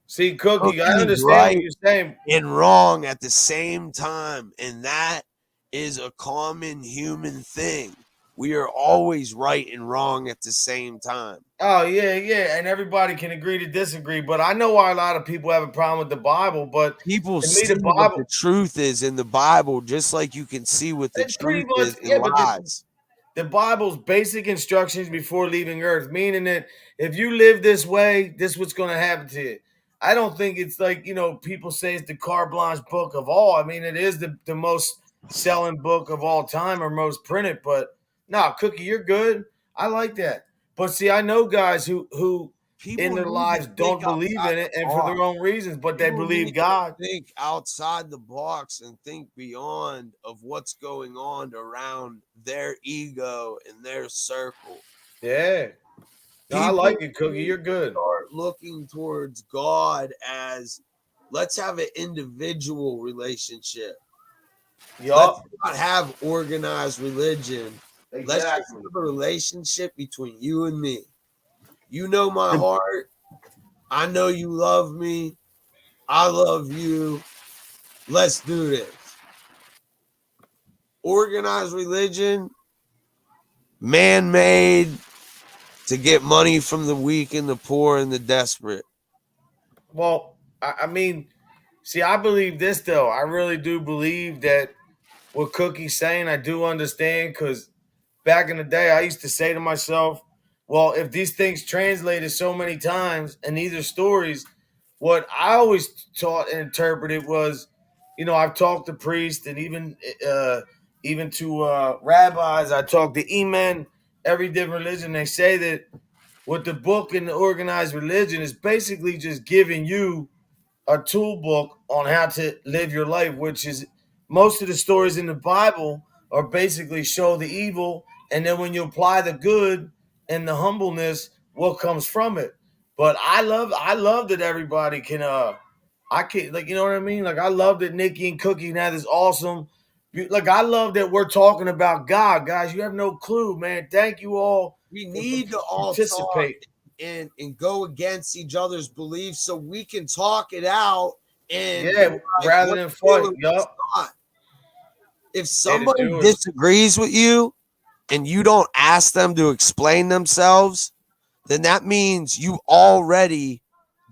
See, Cookie, I understand what you're saying. And wrong at the same time. And that is a common human thing. We are always right and wrong at the same time. Oh, yeah. And everybody can agree to disagree. But I know why a lot of people have a problem with the Bible. But people see what the truth is in the Bible, just like you can see what the truth is in lies. The Bible's basic instructions before leaving Earth, meaning that if you live this way, this is what's going to happen to you. I don't think it's like, people say it's the carte blanche book of all. I mean, it is the most selling book of all time or most printed. But no, Cookie, you're good. I like that. But see, I know guys who in their lives don't believe in it and for their own reasons, but they believe God. Think outside the box and think beyond of what's going on around their ego and their circle. Yeah. No, I like it, Cookie. You're good. Start looking towards God as let's have an individual relationship. Let's not have organized religion. Exactly. Let's have a relationship between you and me. You know my heart. I know you love me. I love you. Let's do this. Organized religion, man-made to get money from the weak and the poor and the desperate. Well, I mean, see, I believe this, though. I really do believe that what Cookie's saying, I do understand, because back in the day, I used to say to myself, well, if these things translated so many times and these are stories, what I always taught and interpreted was, I've talked to priests and even to rabbis. I talked to imam, every different religion. They say that what the book in the organized religion is basically just giving you a tool book on how to live your life, which is most of the stories in the Bible are basically show the evil, and then when you apply the good and the humbleness, what comes from it. But I love that everybody can I can, like, you know what I mean? Like, I love that Nikki and Cookie have this awesome, like, I love that we're talking about God, guys. You have no clue, man. Thank you all. We need to all participate and go against each other's beliefs so we can talk it out and rather than fight. Yup. If somebody disagrees with you and you don't ask them to explain themselves, then that means you already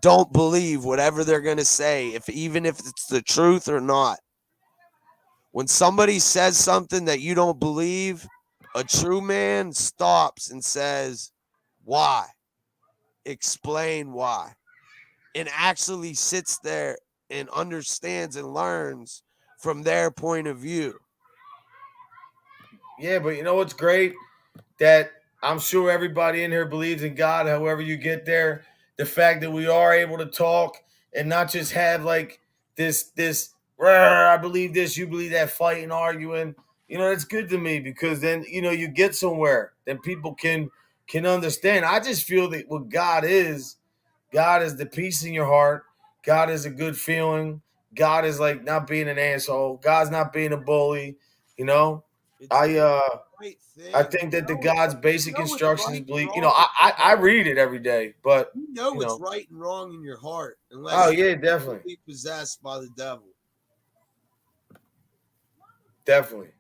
don't believe whatever they're going to say, even if it's the truth or not. When somebody says something that you don't believe, a true man stops and says, why? Explain why. And actually sits there and understands and learns from their point of view. Yeah, but you know what's great? That I'm sure everybody in here believes in God, however you get there. The fact that we are able to talk and not just have like this I believe this, you believe that, fighting, arguing. That's good to me, because then, you get somewhere. Then people can understand. I just feel that what God is the peace in your heart. God is a good feeling. God is like not being an asshole. God's not being a bully. I think that the God's basic instructions believe. I read it every day, but what's right and wrong in your heart, unless definitely be possessed by the devil. Definitely.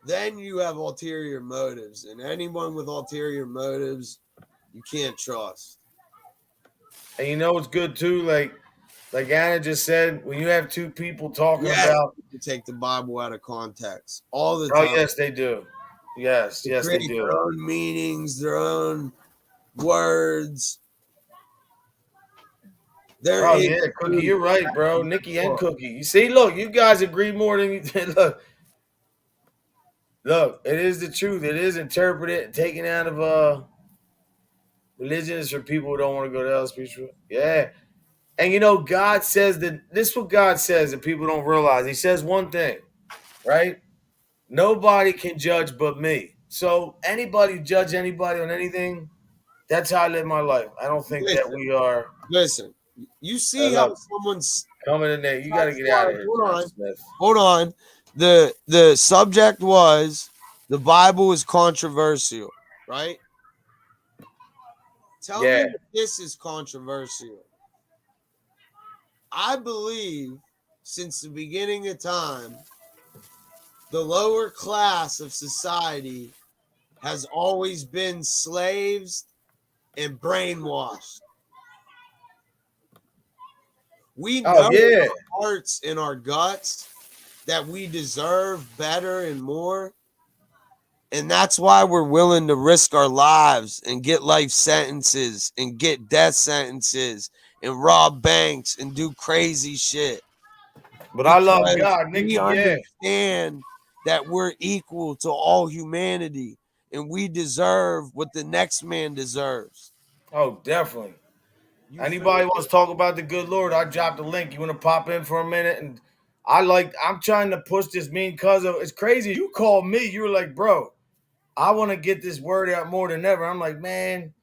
Then you have ulterior motives, and anyone with ulterior motives, you can't trust. And you know what's good too, like Anna just said, when you have two people talking about, you take the Bible out of context all the time. Oh yes, they do. Yes, they do. Their own meanings, their own words. Cookie, you're right, bro. Nikki and Cookie. You see, look, you guys agree more than you Look, it is the truth. It is interpreted and taken out of religion is for people who don't want to go to hell. Spiritual. Yeah. And God says that this is what God says that people don't realize. He says one thing, right? Nobody can judge but me. So anybody judge anybody on anything, that's how I live my life. I don't think that we are. Listen, you see how someone's coming in there. You got to get out of here, John Smith. Hold on. The subject was the Bible is controversial, right? Tell me if this is controversial. I believe since the beginning of time, the lower class of society has always been slaves and brainwashed. We know in our hearts, in our guts, that we deserve better and more. And that's why we're willing to risk our lives and get life sentences and get death sentences and rob banks and do crazy shit. But I love God, Nicky. We understand that we're equal to all humanity and we deserve what the next man deserves. Oh, definitely. Anybody wants to talk about the good Lord, I dropped a link. You want to pop in for a minute? And I'm trying to push this mean Cuzzo. It's crazy. You called me. You were like, bro, I want to get this word out more than ever. I'm like, man,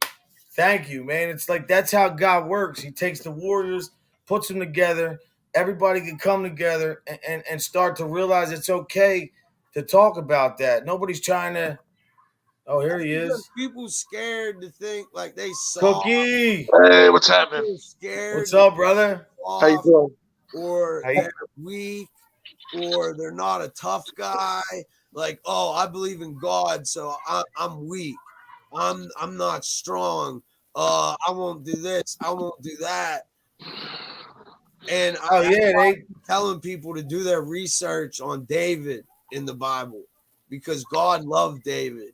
thank you, man. It's like that's how God works. He takes the warriors, puts them together. Everybody can come together and start to realize it's okay to talk about that. Nobody's trying to. Oh, here he is. People scared to think like they saw. Cookie. Hey, what's happening? Scared. What's up, brother? How you doing? Or they're weak, or they're not a tough guy. Like, oh, I believe in God, so I'm weak. I'm not strong. I won't do this. I won't do that. And I'm telling people to do their research on David in the Bible because God loved David.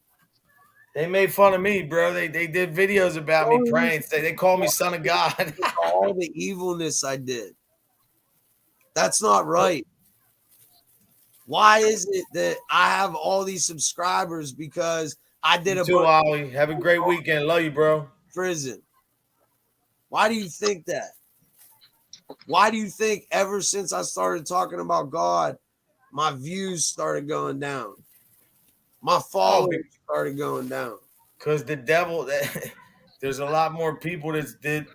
They made fun of me, bro. They did videos about me praying. They call me son of God. All the evilness I did. That's not right. Why is it that I have all these subscribers? Because I did you too, Ollie. Have a great weekend. Love you, bro. Prison. Why do you think that? Why do you think ever since I started talking about God, my views started going down? My followers started going down. Because the devil, there's a lot more people that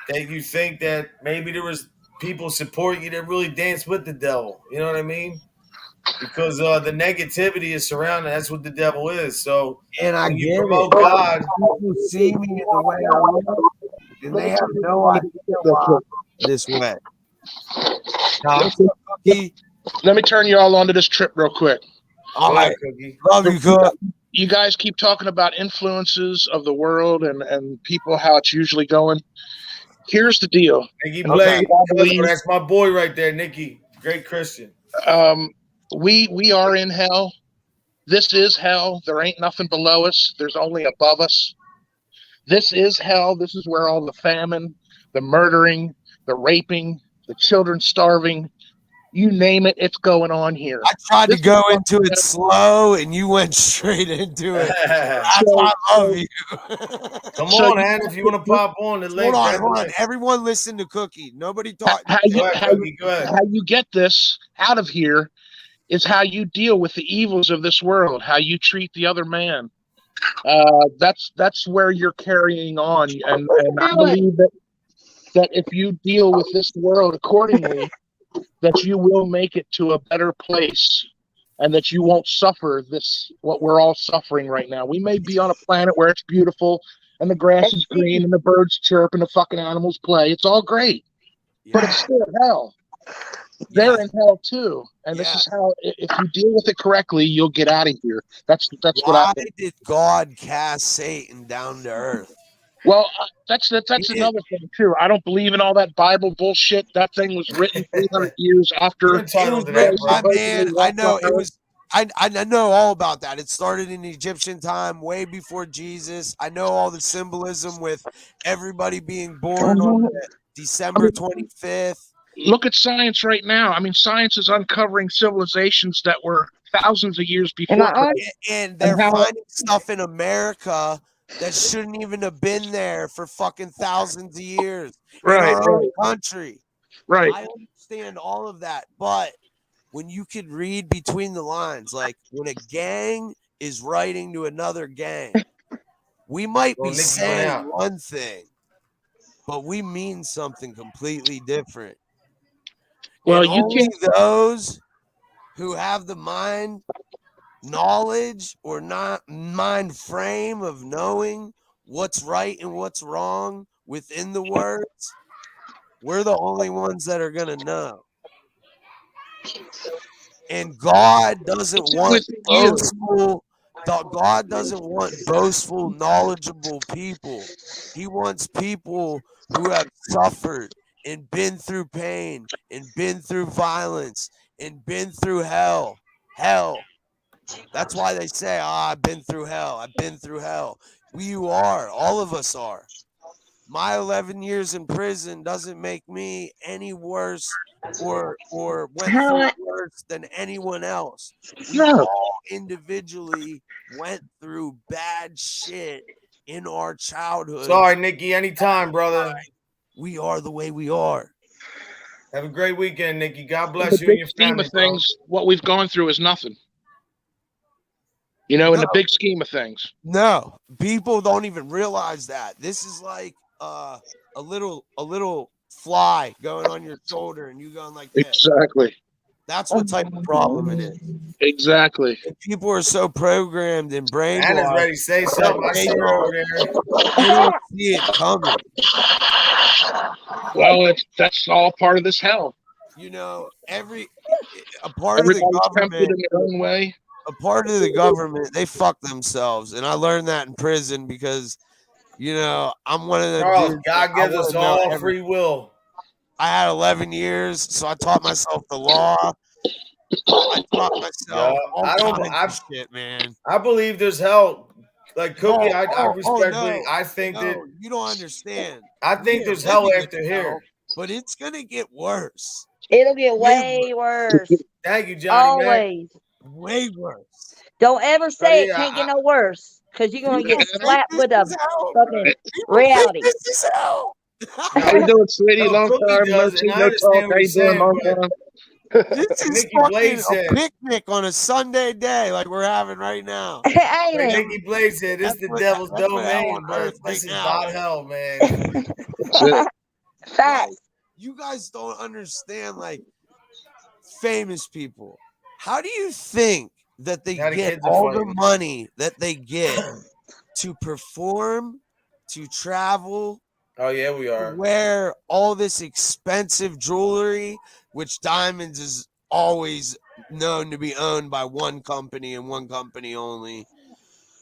you think that maybe there was people supporting you that really dance with the devil. You know what I mean? Because the negativity is surrounding. That's what the devil is. So and I when you get promote it. God, people see me in the way I look, and they have no idea why I'm this way. Let me turn you all onto this trip real quick. All right, love you, good. You guys keep talking about influences of the world and people, how it's usually going. Here's the deal. Nicky Blade, that's my boy right there, Nicky. Great Christian. We are in hell. This is hell. There ain't nothing below us. There's only above us. This is hell. This is where all the famine, the murdering, the raping, the children starving, you name it, it's going on here. I tried to go into it slow, and you went straight into it. That's why I love you. Come on, man. If you want to pop on the link. Hold on. Everyone listen to Cookie. Nobody talk. How you get this out of here is how you deal with the evils of this world, how you treat the other man. That's where you're carrying on. And I believe that if you deal with this world accordingly, that you will make it to a better place and that you won't suffer what we're all suffering right now. We may be on a planet where it's beautiful and the grass is green and the birds chirp and the fucking animals play. It's all great, but it's still hell. They're in hell too. And this is how, if you deal with it correctly, you'll get out of here. That's what I think. Why did God cast Satan down to earth? Well, that's another thing too. I don't believe in all that Bible bullshit. That thing was written 300 years after. I know it was. I know all about that. It started in Egyptian time, way before Jesus. I know all the symbolism with everybody being born on December 25th. Look at science right now. I mean, science is uncovering civilizations that were thousands of years before. And they're finding stuff in America that shouldn't even have been there for fucking thousands of years in our own country. Right. I understand all of that, but when you could read between the lines, like when a gang is writing to another gang. We might be saying one thing, but we mean something completely different. Well, and you only can't. those who have the knowledge or not mind frame of knowing what's right and what's wrong within the words, we're the only ones that are gonna know. And God doesn't want boastful. God doesn't want boastful, knowledgeable people. He wants people who have suffered and been through pain and been through violence and been through hell. Hell. That's why they say, I've been through hell. I've been through hell. You are. All of us are. My 11 years in prison doesn't make me any worse or went through worse than anyone else. We all individually went through bad shit in our childhood. Sorry, Nikki. Anytime, brother. We are the way we are. Have a great weekend, Nikki. God bless you and your scheme family. Of things, what we've gone through is nothing. You know, in the big scheme of things. No, people don't even realize that. This is like a little fly going on your shoulder and you going like this. Exactly. That's what type of problem it is. Exactly. And people are so programmed and brainwashed. Anna's ready to say something. I see her over there. They don't see it coming. Well, that's all part of this hell. You know, a part of the government in their own way. A part of the government, they fuck themselves. And I learned that in prison because, you know, I'm one of them dudes. God gives us all free will. I had 11 years, so I taught myself the law. I taught myself all kinds of shit, man. I believe there's hell. Like Cookie, I respectfully, I think that you don't understand. I think there's hell after here, but it's gonna get worse. It'll get way worse. Thank you, Johnny. Always. Way worse. Don't ever say it can't get no worse, because you're gonna get slapped with a fucking reality. This is hell. How you doing, sweetie? Long time no see, no talk. How you doing, long time? This is fucking a picnic on a Sunday day like we're having right now. Ain't it? Nikki Blake said, "This is the devil's domain, but this is not hell, man." Facts. You guys don't understand, like, famous people. How do you think that they get all the money that they get to perform, to travel? Oh, yeah, we are. Wear all this expensive jewelry, which diamonds is always known to be owned by one company and one company only,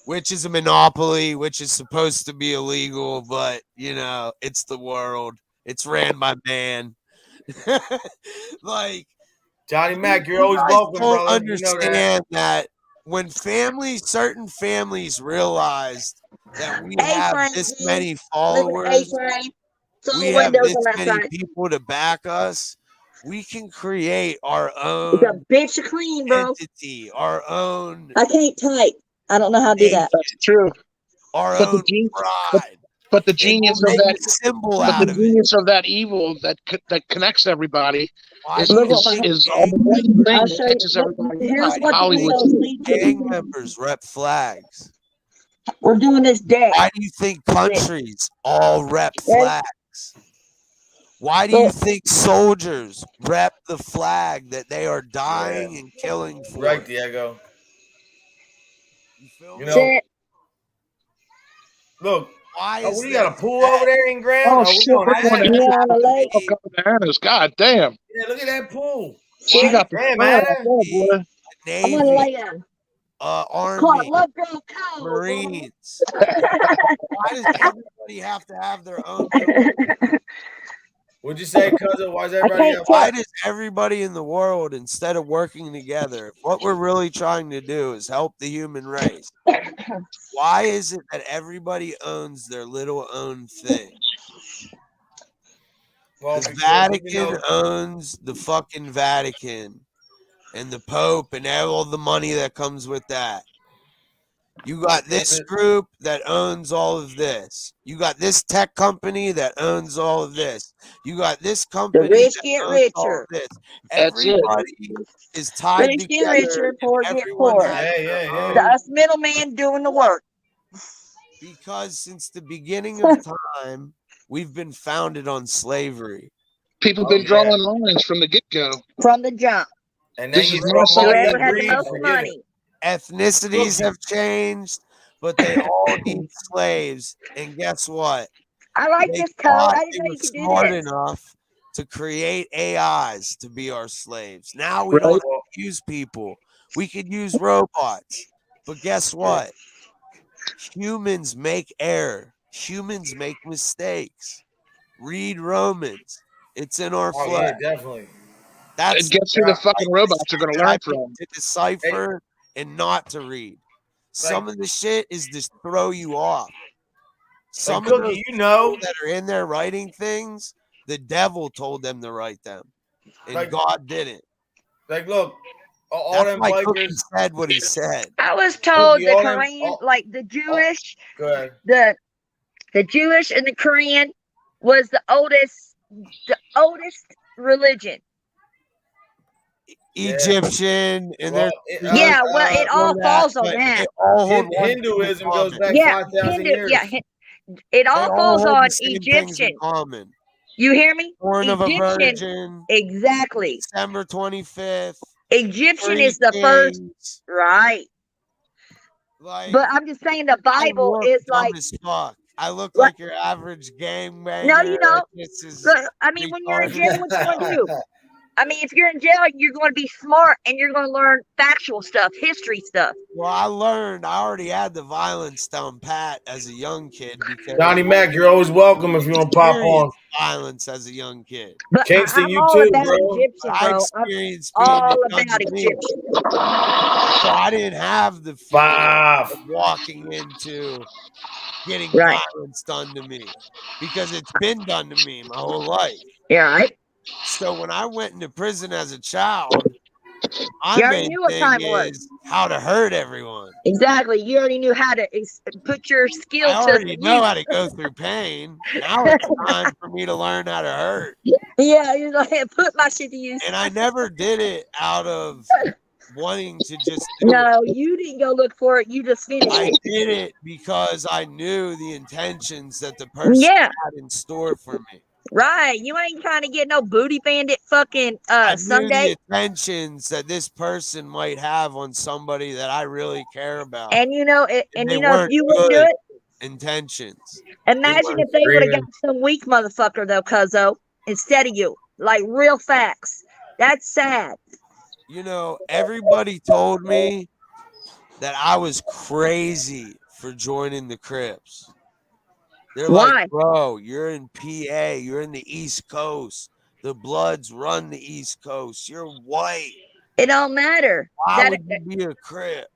which is a monopoly, which is supposed to be illegal, but, you know, it's the world. It's ran by man. Like, Johnny Mac, you're always welcome, brother. Understand that when certain families realized that we have this many followers, we have this many people to back us, we can create our own entity, our own. I can't type. I don't know how to do that. That's true. Our own pride. But the genius of that symbol, the genius of that evil that connects everybody is all the one thing that catches everybody. Hollywood. Gang members rep flags. We're doing this day. Why do you think countries all rep flags? Why do you think soldiers rep the flag that they are dying and killing for? Right, Diego. You feel me? Know, look. We got a pool over there in Grand. Oh, shit. God damn. Yeah, look at that pool. She got the I'm gonna lay down. Army, Marines. Why does everybody have to have their own? What'd you say, Cuzzo? Why does everybody in the world, instead of working together, what we're really trying to do is help the human race? Why is it that everybody owns their little own thing? Well, the Vatican owns the fucking Vatican and the Pope and all the money that comes with that. You got this group that owns all of this. You got this tech company that owns all of this. You got this company The rich that get owns all richer. of this. That's it. Everybody is tied Rich get together. richer, poor And get everyone poorer. has their own- Us middlemen doing the work. Because since the beginning of time, we've been founded on slavery. People been drawing lines from the get-go. From the jump. And then This you is throw not money Whoever and had the greed, most forget it. money. Ethnicities have changed, but they all need slaves. And guess what? I like They this code. thought I didn't they know were you could do smart this. enough to create AIs to be our slaves. Now we don't have to use people. We could use robots. But guess what? Humans make error. Humans make mistakes. Read Romans. It's in our Oh, flesh. yeah, definitely. That's Guess who the fucking robots are going to learn from? to decipher and not to read. Some of the shit is just throw you off. Some of those people that are in there writing things, the devil told them to write them, and God didn't. Like, look, all That's them why bikers Cookie said what he said. I was told Cookie, the all them- Korean, like the Jewish, Go ahead. the Jewish and the Korean was the oldest religion. Egyptian and there's it all falls on that. Hinduism goes back 5,000 Hindu, years. it all falls on Egyptian. Egyptian. You hear me? Born of a Egyptian. virgin. Exactly. December 25th. Egyptian is the first, right? Like, but I'm just saying the Bible is like. As fuck. I look like your average gangbanger. No, you don't. Look, I mean, when you're in jail, what you gonna do? I mean, if you're in jail, you're going to be smart and you're going to learn factual stuff, history stuff. Well, I already had the violence down pat as a young kid. Because Johnny Mac, you're always welcome if you want to pop on. Violence as a young kid. But Kingston, I'm you all too, about bro. Egyptian, bro. I experienced I'm all being about Egyptian. So I didn't have the fear of walking into getting violence done to me because it's been done to me my whole life. Yeah, right. So when I went into prison as a child, you already knew what time it was. How to hurt everyone. Exactly. You already knew how to put your skill to. I already know how to go through pain. Now it's time for me to learn how to hurt. Yeah, you're like, put my shit to use. And I never did it out of wanting to just you didn't go look for it. You just finished I it. did it because I knew the intentions that the person had in store for me. Right. You ain't trying to get no booty bandit fucking I Sunday. knew the intentions that this person might have on somebody that I really care about. And you know it, and you know if you wouldn't do it. Intentions. Imagine if they would have got some weak motherfucker though, Cuzzo, instead of you. Like real facts. That's sad. You know, everybody told me that I was crazy for joining the Crips. They're like, bro, you're in PA. You're in the East Coast. The Bloods run the East Coast. You're white. It don't matter. Why would you be a Crip?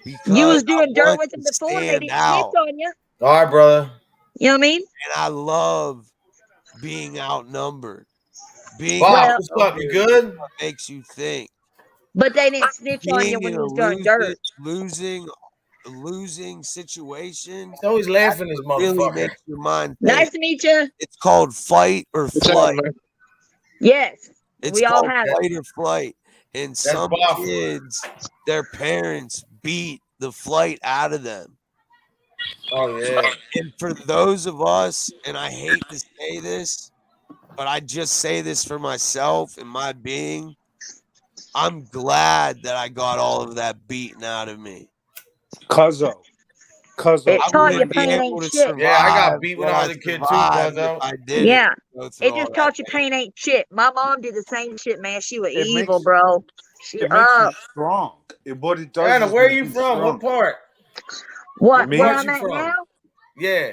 Because you was doing dirt with them before. They didn't snitch on you. All right, brother. You know what I mean? And I love being outnumbered. Being what's up? You good? Makes you think. But they didn't snitch on you when you was doing dirt. Losing situation. He's always laughing, his motherfucker. Really makes your mind think. Nice to meet you. It's called fight or flight. Yes. It's called fight or flight. And some kids, their parents beat the flight out of them. Oh, yeah. And for those of us, and I hate to say this, but I just say this for myself and my being, I'm glad that I got all of that beaten out of me. Cuzzo. It taught you pain ain't shit. Yeah, I got beat when I was a kid too, Cuzzo. Yeah. It just taught you pain ain't shit. My mom did the same shit, man. She was evil, bro. It makes you strong. What it does. Anna, where are you from? What part? What? Where I'm at now? Yeah.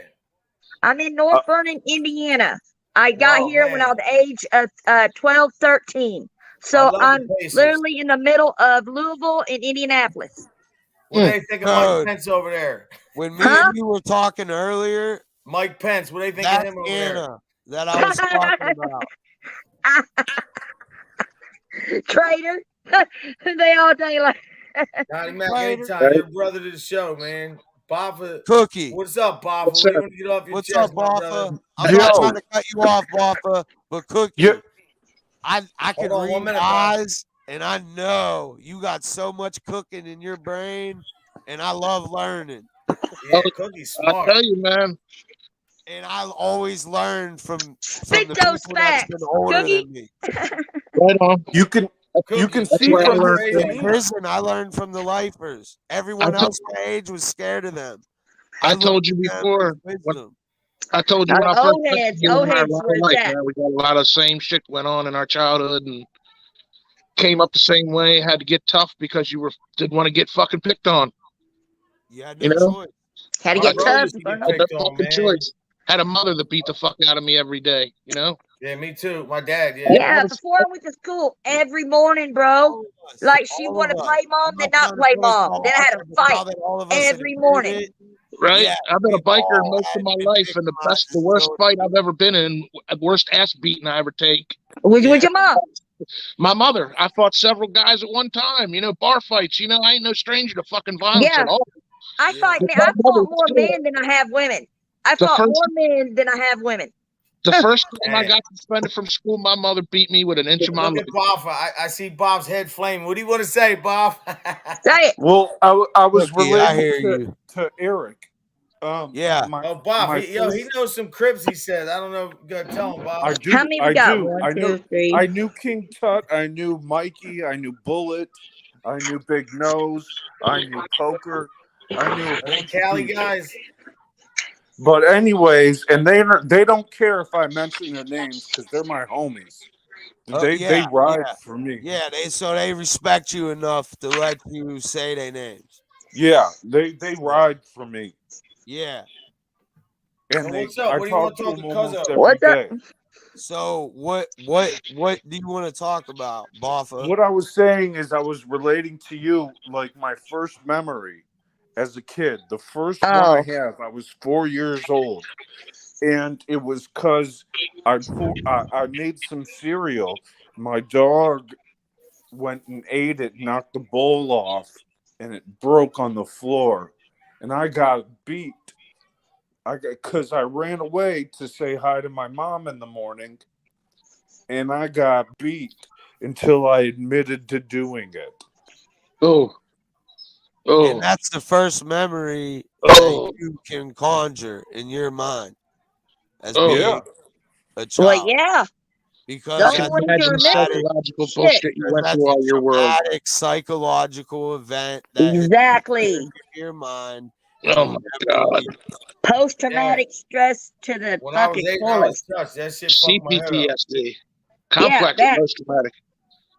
I'm in North Vernon, Indiana. I got here when I was the age of 12, 13. So I'm literally in the middle of Louisville and Indianapolis. What do they think of Mike Pence over there? When me and you were talking earlier, Mike Pence, what do they think of him over there? That I was talking about. Traitor. They all think like Johnny Mac, Later. anytime. You're a brother to the show, man. Boffa. Cookie. What's up, Boffa? What's What do you up? want to get off your What's chest, up, my Boffa? brother? I'm not trying to cut you off, Boffa, but Cookie, I can Hold on, read 1 minute, eyes, and I know you got so much cooking in your brain, and I love learning. Yeah, Cookie's smart. I tell you, man. And I always learn from Spit the those people that's facts, been older Cookie. than me. Right on. You can That's see where I from learned In from. prison, I learned from the lifers. Everyone else my age was scared of them. I told you before. I told you when I first Old met heads, you, old we had a heads, lot of where's life, that? man. We got a lot of same shit went on in our childhood and came up the same way. Had to get tough because you didn't want to get fucking picked on. You had You no know? choice. Had to My get brother tough. used to get Had no picked on, fucking man. choice. Had a mother that beat the fuck out of me every day. You know? Yeah, me too. My dad, Yeah, before I went to school, every morning, bro. Like she All wanted of to us. play mom, I'm then not not trying to play throw mom. small Then I had off, to but fight now that all of us have every admitted morning. it, Right? yeah, I've been a we biker all most of had my been life, and the worst fight I've ever been in, worst ass beating I ever take. With your mom? My mother. I fought several guys at one time. You know, bar fights. You know, I ain't no stranger to fucking violence Yeah. at all. I But fought my mother more still- men than I have women. I The fought first- more men than I have women. The first time I got suspended from school, my mother beat me with an inch of my Look leg. at Boffa. I see Bob's head flaming. What do you want to say, Bob? Say it. Well, I was Cookie, I hear related you. to Eric. Yeah. Oh, Bob. He knows some Crips. He said. I don't know. Go tell him, Bob. I do. How many we I got? do. 1, I 2, knew. 3. I knew King Tut. I knew Mikey. I knew Bullet. I knew Big Nose. I knew Poker. I knew a bunch of Cali people. guys. But anyways, and they don't care if I mention their names because they're my homies. They ride for me. Yeah, they respect you enough to let you say their names. Yeah, they ride for me. Yeah. And So what's up? I What do you want talk to to talk them to almost Cuzzo? every What's up? day. So what do you want to talk about, Boffa? What I was saying is I was relating to you like my first memory as a kid. The first one I have, I was 4 years old. And it was because I made some cereal. My dog went and ate it, knocked the bowl off, and it broke on the floor. And I got beat. Because I ran away to say hi to my mom in the morning, and I got beat until I admitted to doing it. Oh. And that's the first memory that you can conjure in your mind as being a child. Well, yeah. Because Don't want Imagine to remember psychological bullshit you went through all your world. Traumatic psychological event that exactly in your mind. Oh my god. Post-traumatic stress to the When I was fucking 8, I was fullest. touched. That shit fucked my head up. CPTSD. Complex that. post-traumatic.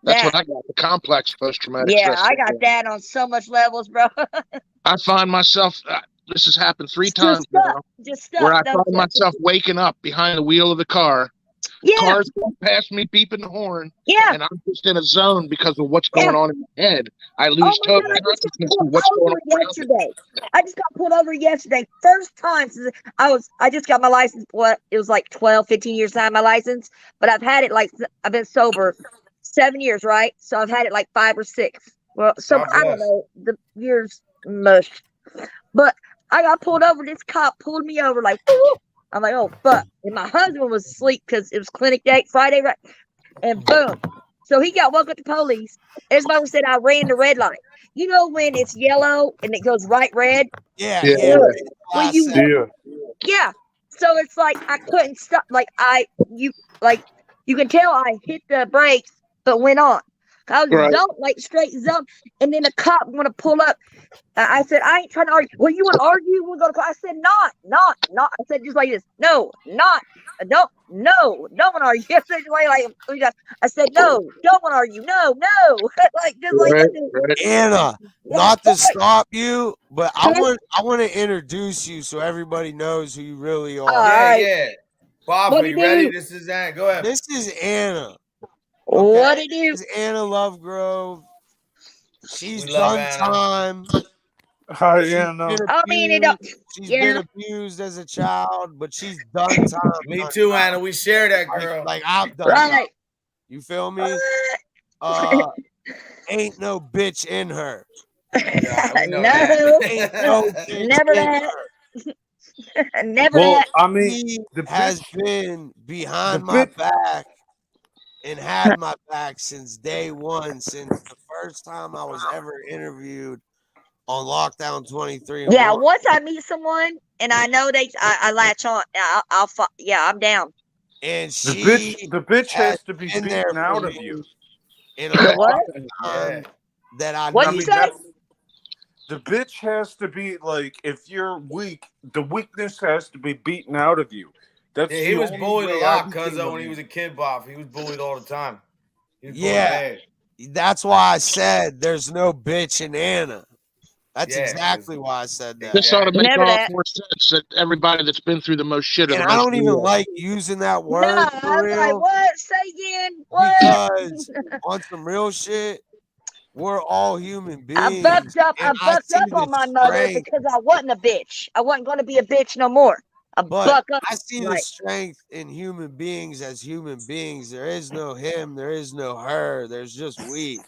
That's what I got. The complex post-traumatic Yeah, stress I got syndrome. that on so much levels, bro. I find myself. This has happened 3 times now. Where I find myself waking up behind the wheel of the car. Yeah. Cars going past me, beeping the horn. Yeah. And I'm just in a zone because of what's going on in my head. I lose total consciousness of what's going on yesterday. I just got pulled over yesterday. First time since I just got my license. What, it was like 12, 15 years time, my license. But I've had it I've been sober 7 years, right? So I've had it 5 or 6. Well, so I don't know. The years mush. But I got pulled over. This cop pulled me over woo! I'm like, oh, fuck. And my husband was asleep because it was clinic day, Friday, right? And boom. So he got woke up the police. Everybody said I ran the red light. You know when it's yellow and it goes right red? Yeah. When yeah. So it's I couldn't stop. You can tell I hit the brakes, but went on. I was zumped, straight zumped. And then the cop want to pull up. I said, I ain't trying to argue. Well, you want to argue? We're going to call. I said, not. I said, just like this. No, don't want to argue. I said, I said, no, don't want to argue. No. Just like that. Anna, not to stop you, but I want to introduce you so everybody knows who you really are. Yeah. Bob, are you ready? This is Anna. Go ahead. This is Anna. Okay. What it is? This is Anna Lovegrove. She's done time. Hi, Anna. She's been abused as a child, but she's done time. Me too, Anna. We share that, girl. I've done time. You feel me? Ain't no bitch in her. Yeah, we know No. that. Ain't no bitch Never in that. her. Never Well, that. I mean, He the has bitch, been behind the my bitch, back and had my back since day one, since the first time I was ever interviewed on Lockdown 23 and Yeah, 1. once I meet someone and I know I latch on, yeah, I'm down. And the she bitch has has to be been there beaten for out of me you. in The a what? time that I What'd I you need. mean, say? the bitch has to be like, if you're weak, the weakness has to be beaten out of you. That's Yeah, he the was only bullied a way I lot, became Cuzzo, a when he man. was a kid, Bob. He was bullied all the time. He was bullied Yeah, bad. that's why I said there's no bitch in Anna. That's Yeah, 'cause- exactly why I said that. This ought to make Never all that. more sense that everybody that's been through the most shit are And the I most don't even real. like using that No, word I for was like, real what? Say again. What? because on some real shit, we're all human I beings. And I bucked see up on the my mother strength, because I wasn't a bitch. I wasn't going to be a bitch no more. I but buck up. I see the Right. strength in human beings as human beings. There is no him, there is no her, there's just we.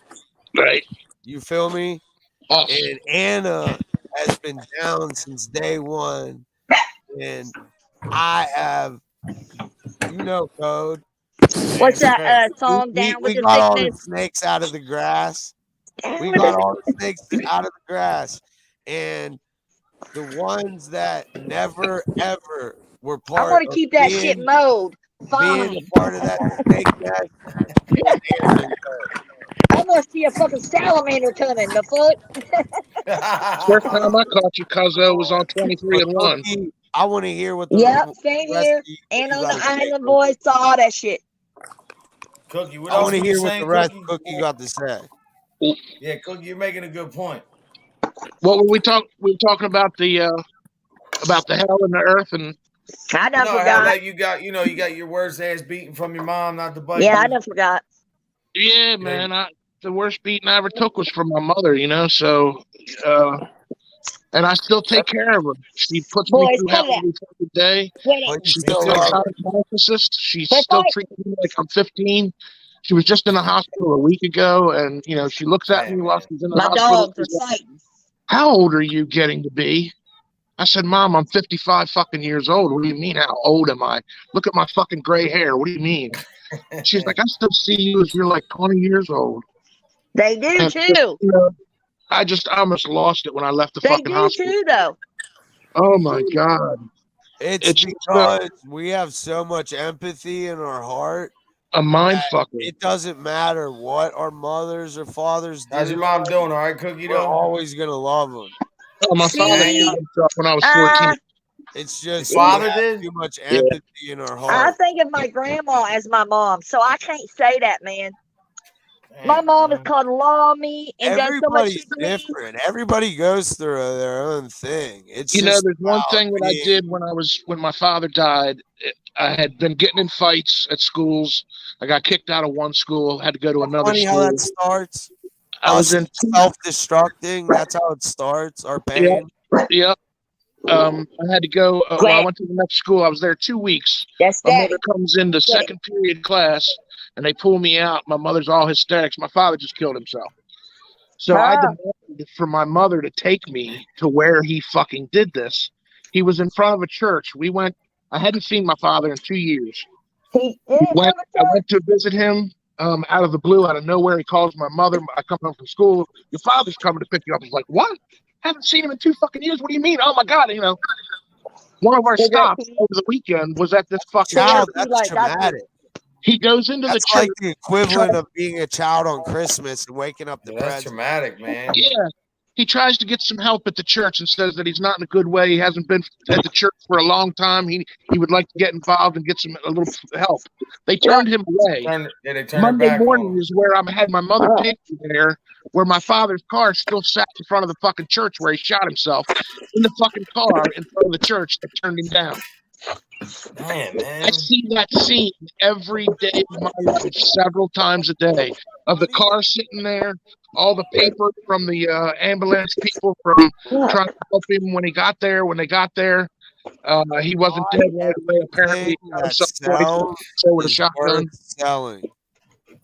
Right. You feel me? Us. And Anna has been down since day one. And I have, code. What's And that song? Down with we the got all the sickness. snakes out of the grass. Down We with got the all the snakes out of the grass. And the ones that never ever were I part want to of keep that shit mowed. being Fine. a part of that snake nest is Anna and Code. I want to see a fucking salamander coming. The fuck? First time I caught you, Cuzzo, was on 23 But and 1. Cookie, I want to hear what Yep, the same rest here. of you And on got the to say, island, Cookie. boys, saw all that shit. Cookie, what I else want to were you hear what the saying, rest Cookie? Cookie got to say. Yeah, Cookie, you're making a good point. What were we talking? We were talking about the hell and the earth, and I done No, how forgot. that you got your worst ass beaten from your mom, not the bite. Yeah, I done forgot. yeah, man, the worst beating I ever took was from my mother. So and I still take care of her. She puts me Boys, through cut hell it out. every fucking day. Wait But up. you She's a still love her. psychotic narcissist. She's Wait, still wait. treating me like I'm 15. She was just in the hospital a week ago, and she looks at me while she's in the My hospital. dogs are She's like, fighting. how old are you getting to be? I said, Mom, I'm 55 fucking years old. What do you mean, how old am I? Look at my fucking gray hair. What do you mean? She's like, I still see you as you're like 20 years old. They do And too. I almost lost it when I left the They fucking do hospital. too, though. Oh my God. It's because we have so much empathy in our heart. A mind that fucker. It doesn't matter what our mothers or fathers do. How's your mom doing? All right, Cookie, We're though? always going to love them. Oh, my father shot himself when I was 14. It's just Your father we have did? too much empathy in our I heart. think of my grandma as my mom, so I can't say that, man. My mom has called law on me and done so much Everybody's shit to me. different. Everybody goes through their own thing. It's There's just one about thing that I being- did when my father died. I had been getting in fights at schools. I got kicked out of one school, had to go to another Funny school. how that starts. I was in self-destructing. That's how it starts. Our pain. Yep. I had to go. Well, I went to the next school. I was there 2 weeks. My mother comes in the second period class, and they pull me out. My mother's all hysterics. My father just killed himself. So I demanded for my mother to take me to where he fucking did this. He was in front of a church. We went. I hadn't seen my father in 2 years. I went to visit him out of the blue, out of nowhere. He calls my mother. I come home from school. Your father's coming to pick you up. I was like, what? Haven't seen him in 2 fucking years. What do you mean? Oh my God! One of our stops over the weekend was at this fucking church. That's traumatic. He goes into That's the church. like the equivalent of being a child on Christmas and waking up the That's traumatic, man. Yeah. He tries to get some help at the church and says that he's not in a good way. He hasn't been at the church for a long time. He would like to get involved and get a little help. They turned him away. They turned Monday back morning is where I had my mother take me there, where my father's car still sat in front of the fucking church where he shot himself, in the fucking car in front of the church that turned him down. Man. I see that scene every day of my life, several times a day, of the car sitting there, all the paper from the ambulance people from trying to help him when they got there. He wasn't dead right away. Apparently, he got himself 24 with a shotgun. Selling.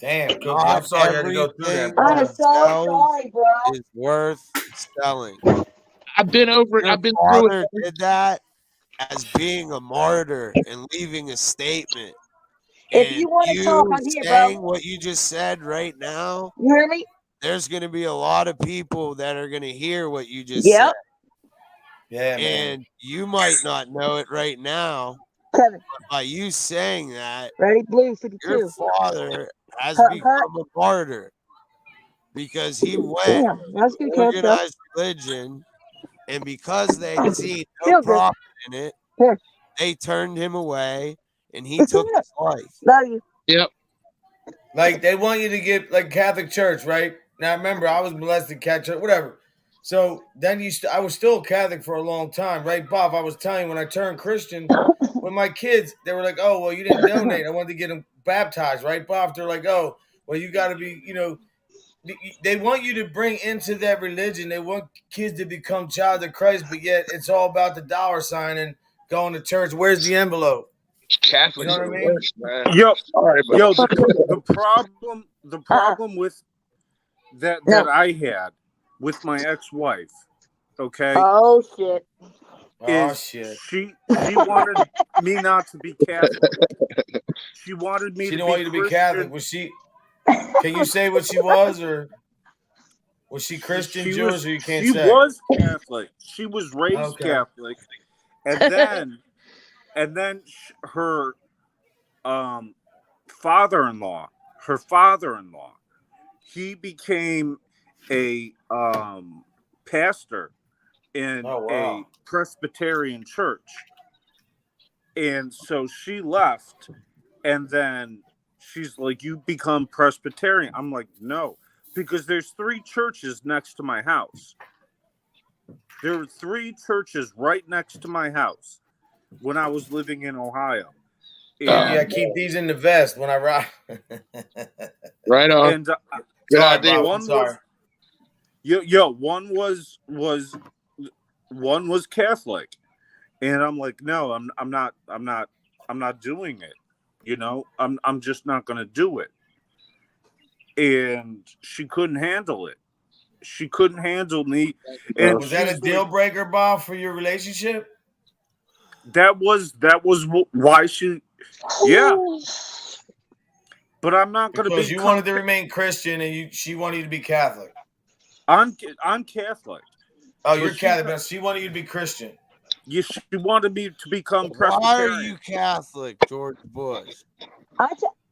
Damn, Cookie, Not I'm sorry you had to go through that, everything bro. I'm so sorry, bro. is worth selling. I've been over. Your I've been through father it. did that as being a martyr and leaving a statement. If And you want to talk, I'm here, saying bro. what you just said right now, You hear me? there's going to be a lot of people that are going to hear what you just Yep. said. Yeah, man. And you might not know it right now, Kevin, but by you saying that, ready? Blue your 52. father has Hut. become a martyr because he went Damn, that's good catch, bro. organized religion, and because they see no Feel good. profit in it, Here. they turned him away, and he took his life. Love you. Yep. Like they want you to get like Catholic Church, right? Now remember, I was molested Catholic Church, whatever. So then I was still Catholic for a long time, right, Bob? I was telling you when I turned Christian with my kids, they were like, "Oh, well, you didn't donate. I wanted to get them baptized, right, Bob?" They're like, "Oh, well, you got to be, you know." They want you to bring into that religion. They want kids to become child of Christ, but yet it's all about the dollar sign and going to church. Where's the envelope? Catholics You know what are I the mean? worst, man. Yo, Sorry, bro. yo, the problem with that I had with my ex-wife, okay? Oh shit. Oh is shit. she wanted me not to be Catholic. She wanted me She to didn't be want you to be Christian. Catholic. Was she? Can you say what she was, or was she Christian, She Jewish, was, or you can't she say? was Catholic. She was raised Okay. Catholic, and then her father-in-law, he became a pastor in Oh, wow. a Presbyterian church. And so she left, and then she's like, "You become Presbyterian." I'm like, "No," because there's 3 churches next to my house. There were 3 churches right next to my house when I was living in Ohio. And, Yeah, keep these in the vest when I ride. Right on. And Good Sorry, idea. Bob, one I'm sorry. one was Catholic, and I'm like, "No, I'm not doing it. You know, I'm just not going to do it." And she couldn't handle it. She couldn't handle me. And Was that a deal breaker, Bob, for your relationship? That was why she, yeah. But I'm not going to be. Because you wanted to remain Christian, and she wanted you to be Catholic. I'm Catholic. Oh, you're Catholic, but she wanted you to be Christian. She wanted me to become Why Presbyterian. are you Catholic, George Bush?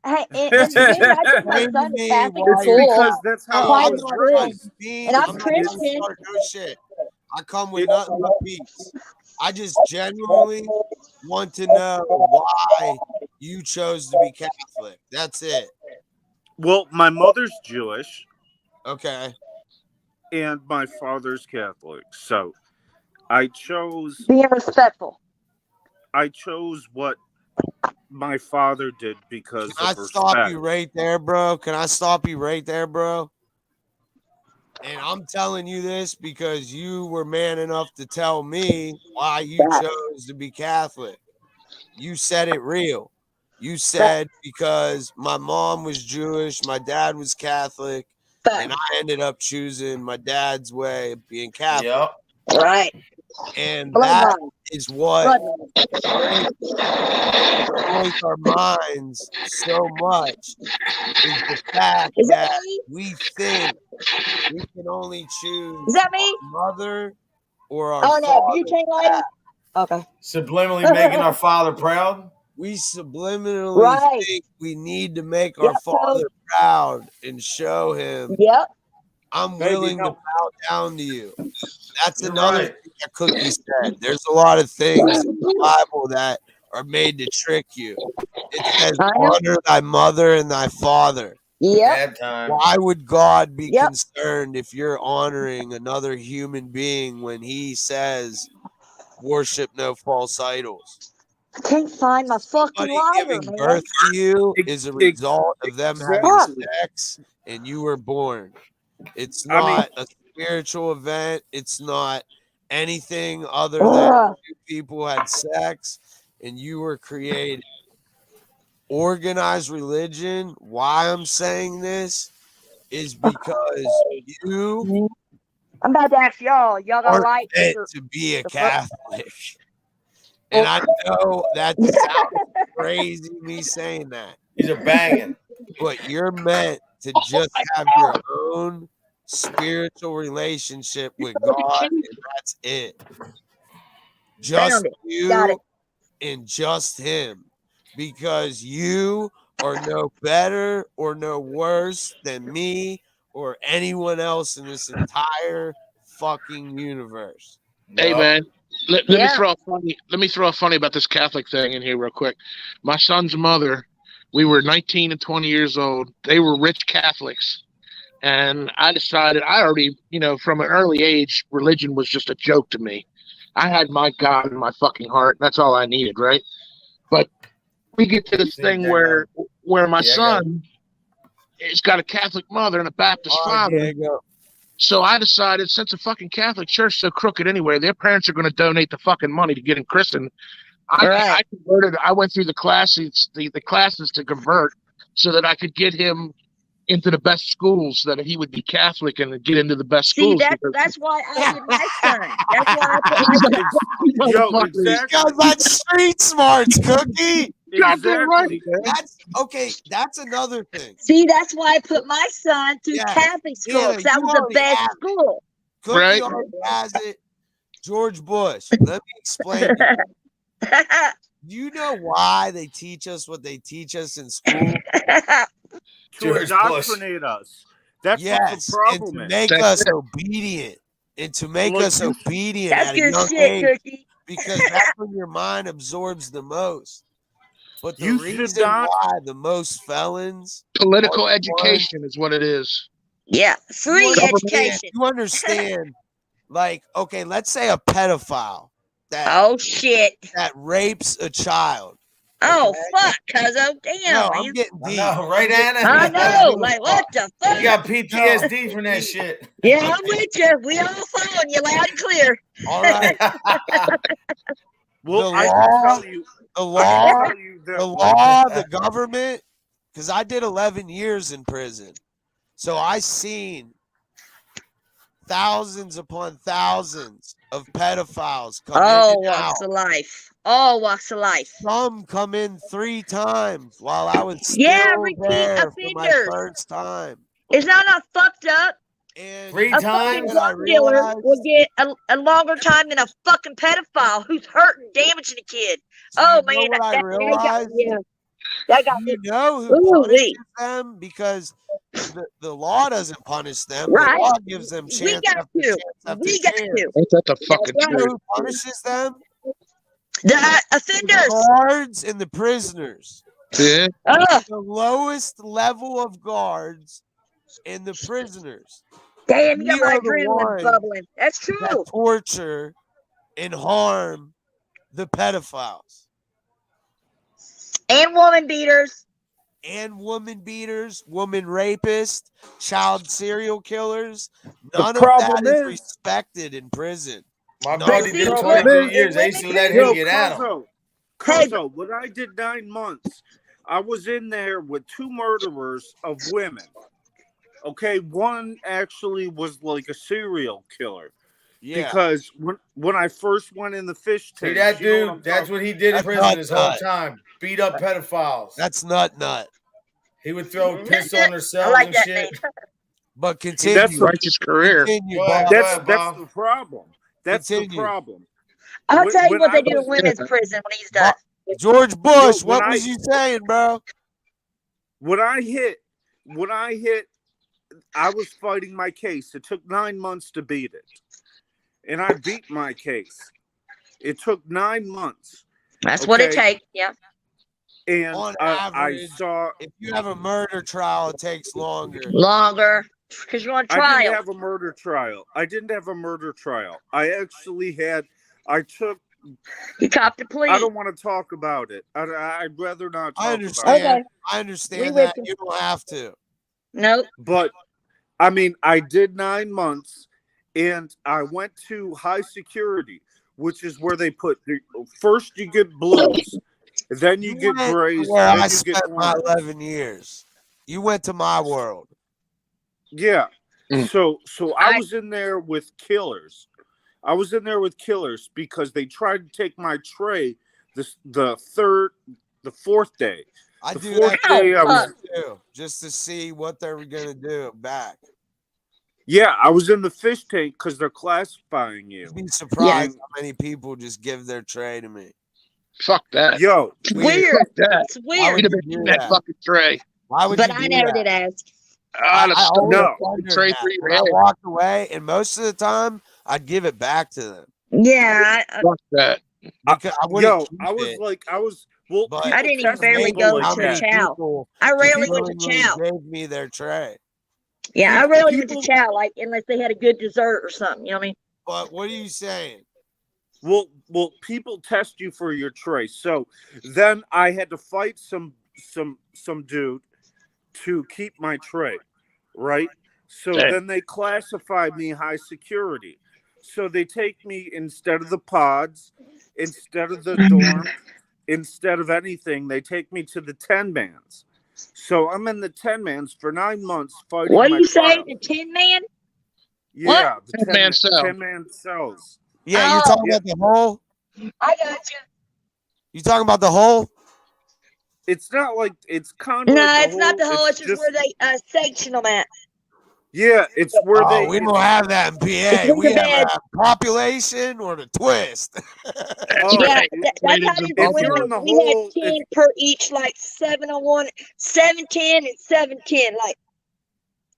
Hey, and Jimmy, I took my son to Catholic school. Because that's how I was raised. And I'm Christian. No shit. I come with nothing but peace. I just genuinely want to know why you chose to be Catholic. That's it. Well, my mother's Jewish. Okay. And my father's Catholic. So I chose being respectful. I chose what my father did because Can I of stop respect. you right there, bro? Can I stop you right there, bro? And I'm telling you this because you were man enough to tell me why you chose to be Catholic. You said it real. You said because my mom was Jewish, my dad was Catholic, and I ended up choosing my dad's way of being Catholic. Yep. Right. And that is what destroys our minds so much is the fact that we think we can only choose Is that me? our mother or our Oh, no, father. butane lady? Okay. Subliminally making our father proud. We subliminally think we need to make our father proud and show him, I'm willing to bow down to you. That's another thing that Cookie said. There's a lot of things in the Bible that are made to trick you. It says, honor thy mother and thy father. Why would God be concerned if you're honoring another human being when he says, worship no false idols? I can't find my fucking lighter, Giving man. birth to you is a result of them having sex and you were born. It's not a spiritual event. It's not anything other than two people had sex and you were created. organized religion, why I'm saying this is because you I'm about to ask y'all. Y'all got aren't right meant to be a Catholic. And I know that sounds crazy, me saying that. These are banging. But you're meant to just have your own spiritual relationship with God, and that's it. Just you and just Him. Because you are no better or no worse than me or anyone else in this entire fucking universe. Hey, man. Let me throw a funny about this Catholic thing in here real quick. My son's mother, we were 19 and 20 years old. They were rich Catholics. And I decided, I already, from an early age, religion was just a joke to me. I had my God in my fucking heart. That's all I needed, right? But we get to this thing where my son has got a Catholic mother and a Baptist father. So I decided, since the fucking Catholic Church so crooked anyway, their parents are going to donate the fucking money to get him christened. I converted. I went through the classes, the classes to convert, so that I could get him into the best schools, so that he would be Catholic and get into the best schools. That's why I did my son. That's why I put Because that's street smarts, Cookie. Exactly. That's another thing. See, that's why I put my son through Catholic school. Yeah, that was the best school. Cookie already has it. George Bush. Let me explain. Do you know why they teach us what they teach us in school? To indoctrinate us. That's what the problem and to make us obedient. And to make us obedient at a young age. Cookie. Because that's when your mind absorbs the most. But the reason why the most felons... Political education is what it is. Yeah, free education. You understand, like, okay, let's say a pedophile that rapes a child. Oh, fuck, Cuzzo. Damn. No, I'm getting deep. I know, right, Anna? I know. Like, what the fuck? You got PTSD from that shit. Yeah, I'm with you. We all following you loud and clear. All right. Well, I can tell you. The government, because I did 11 years in prison. So I seen thousands upon thousands of pedophiles come in and All walks of life. All walks of life. Some come in 3 times while I was still repeat there offenders. for my first time. Is that not fucked up? And 3 times? A drug dealer will get a longer time than a fucking pedophile who's hurting, damaging a kid. I realized? That got you know who punishes them? Because the law doesn't punish them. Right. The law gives them chance after chance after chance. Ain't that the fucking You know truth? who punishes them? The offenders. The guards and the prisoners. Yeah. The lowest level of guards and the prisoners. Damn, you got my adrenaline bubbling. That's true. That torture and harm the pedophiles. And woman beaters. Woman rapists, child serial killers. None of that is respected in prison. My buddy did 23 years. They used to let him get out. Cuzzo, when I did 9 months, I was in there with 2 murderers of women. Okay, one actually was like a serial killer. Yeah. Because when I first went in the fish tank, see that dude? That's what he did in prison his whole time. Beat up pedophiles. That's nut. He would throw piss on herself and shit. But continue. That's righteous career. That's the problem. That's the problem. I'll tell you what they do in women's prison when he's done. George Bush, what was you saying, bro? When I hit, I was fighting my case. It took 9 months to beat it. And I beat my case. It took 9 months. That's what it takes, yeah. And on average, I saw if you have a murder trial, it takes longer. Because you're on trial. I didn't have a murder trial. You copped a plea. I don't want to talk about it. I'd rather not talk about it. Okay. I understand that. You don't have to. Nope. But, I mean, I did 9 months, and I went to high security, which is where they put first you get blues, Then you get went grays. where Then I you spent get my orange. 11 years. You went to my world. Yeah. Mm. So I was in there with killers. I was in there with killers because they tried to take my tray the fourth day. I The do fourth that day I was too, just to see what they were gonna do back. Yeah, I was in the fish tank because they're classifying you. You'd be surprised how many people just give their tray to me. Fuck that. Yo, It's weird. Fuck that. It's Why would weird. you do that? Fucking tray. Why would But you I do never that? did ask. I'd have I stuck always that fucking wondered tray that. through your When I head. walked away, and most of the time, I'd give it back to them. Yeah, Fuck that. Because I wouldn't keep I was it, like, well, but I didn't even test barely people go like to a that. chow. people I rarely just went to willingly chow. gave me their tray. Yeah, I rarely went to People- chow, like unless they had a good dessert or something. You know what I mean? But what are you saying? Well, people test you for your tray. So then I had to fight some dude to keep my tray, right? So Damn. then they classified me high security. So they take me instead of the pods, instead of the dorm, instead of anything, they take me to the 10-mans. So I'm in the 10-mans for 9 months fighting What do my you say? trial. The Tin Man? Yeah, the 10-man cell. 10-man cells. Yeah, you're Oh. talking about the hole. I got you. You talking about the hole? It's not like it's kind of No, like it's not the hole. It's just where they section them at. Yeah, it's where Oh, they. we don't have that in PA. It's We the have bed. a population or the twist. Oh, Yeah, right. that's how Ladies you and if you're win. in the We hole, had 10 per each, like 701, 710, and 710, like,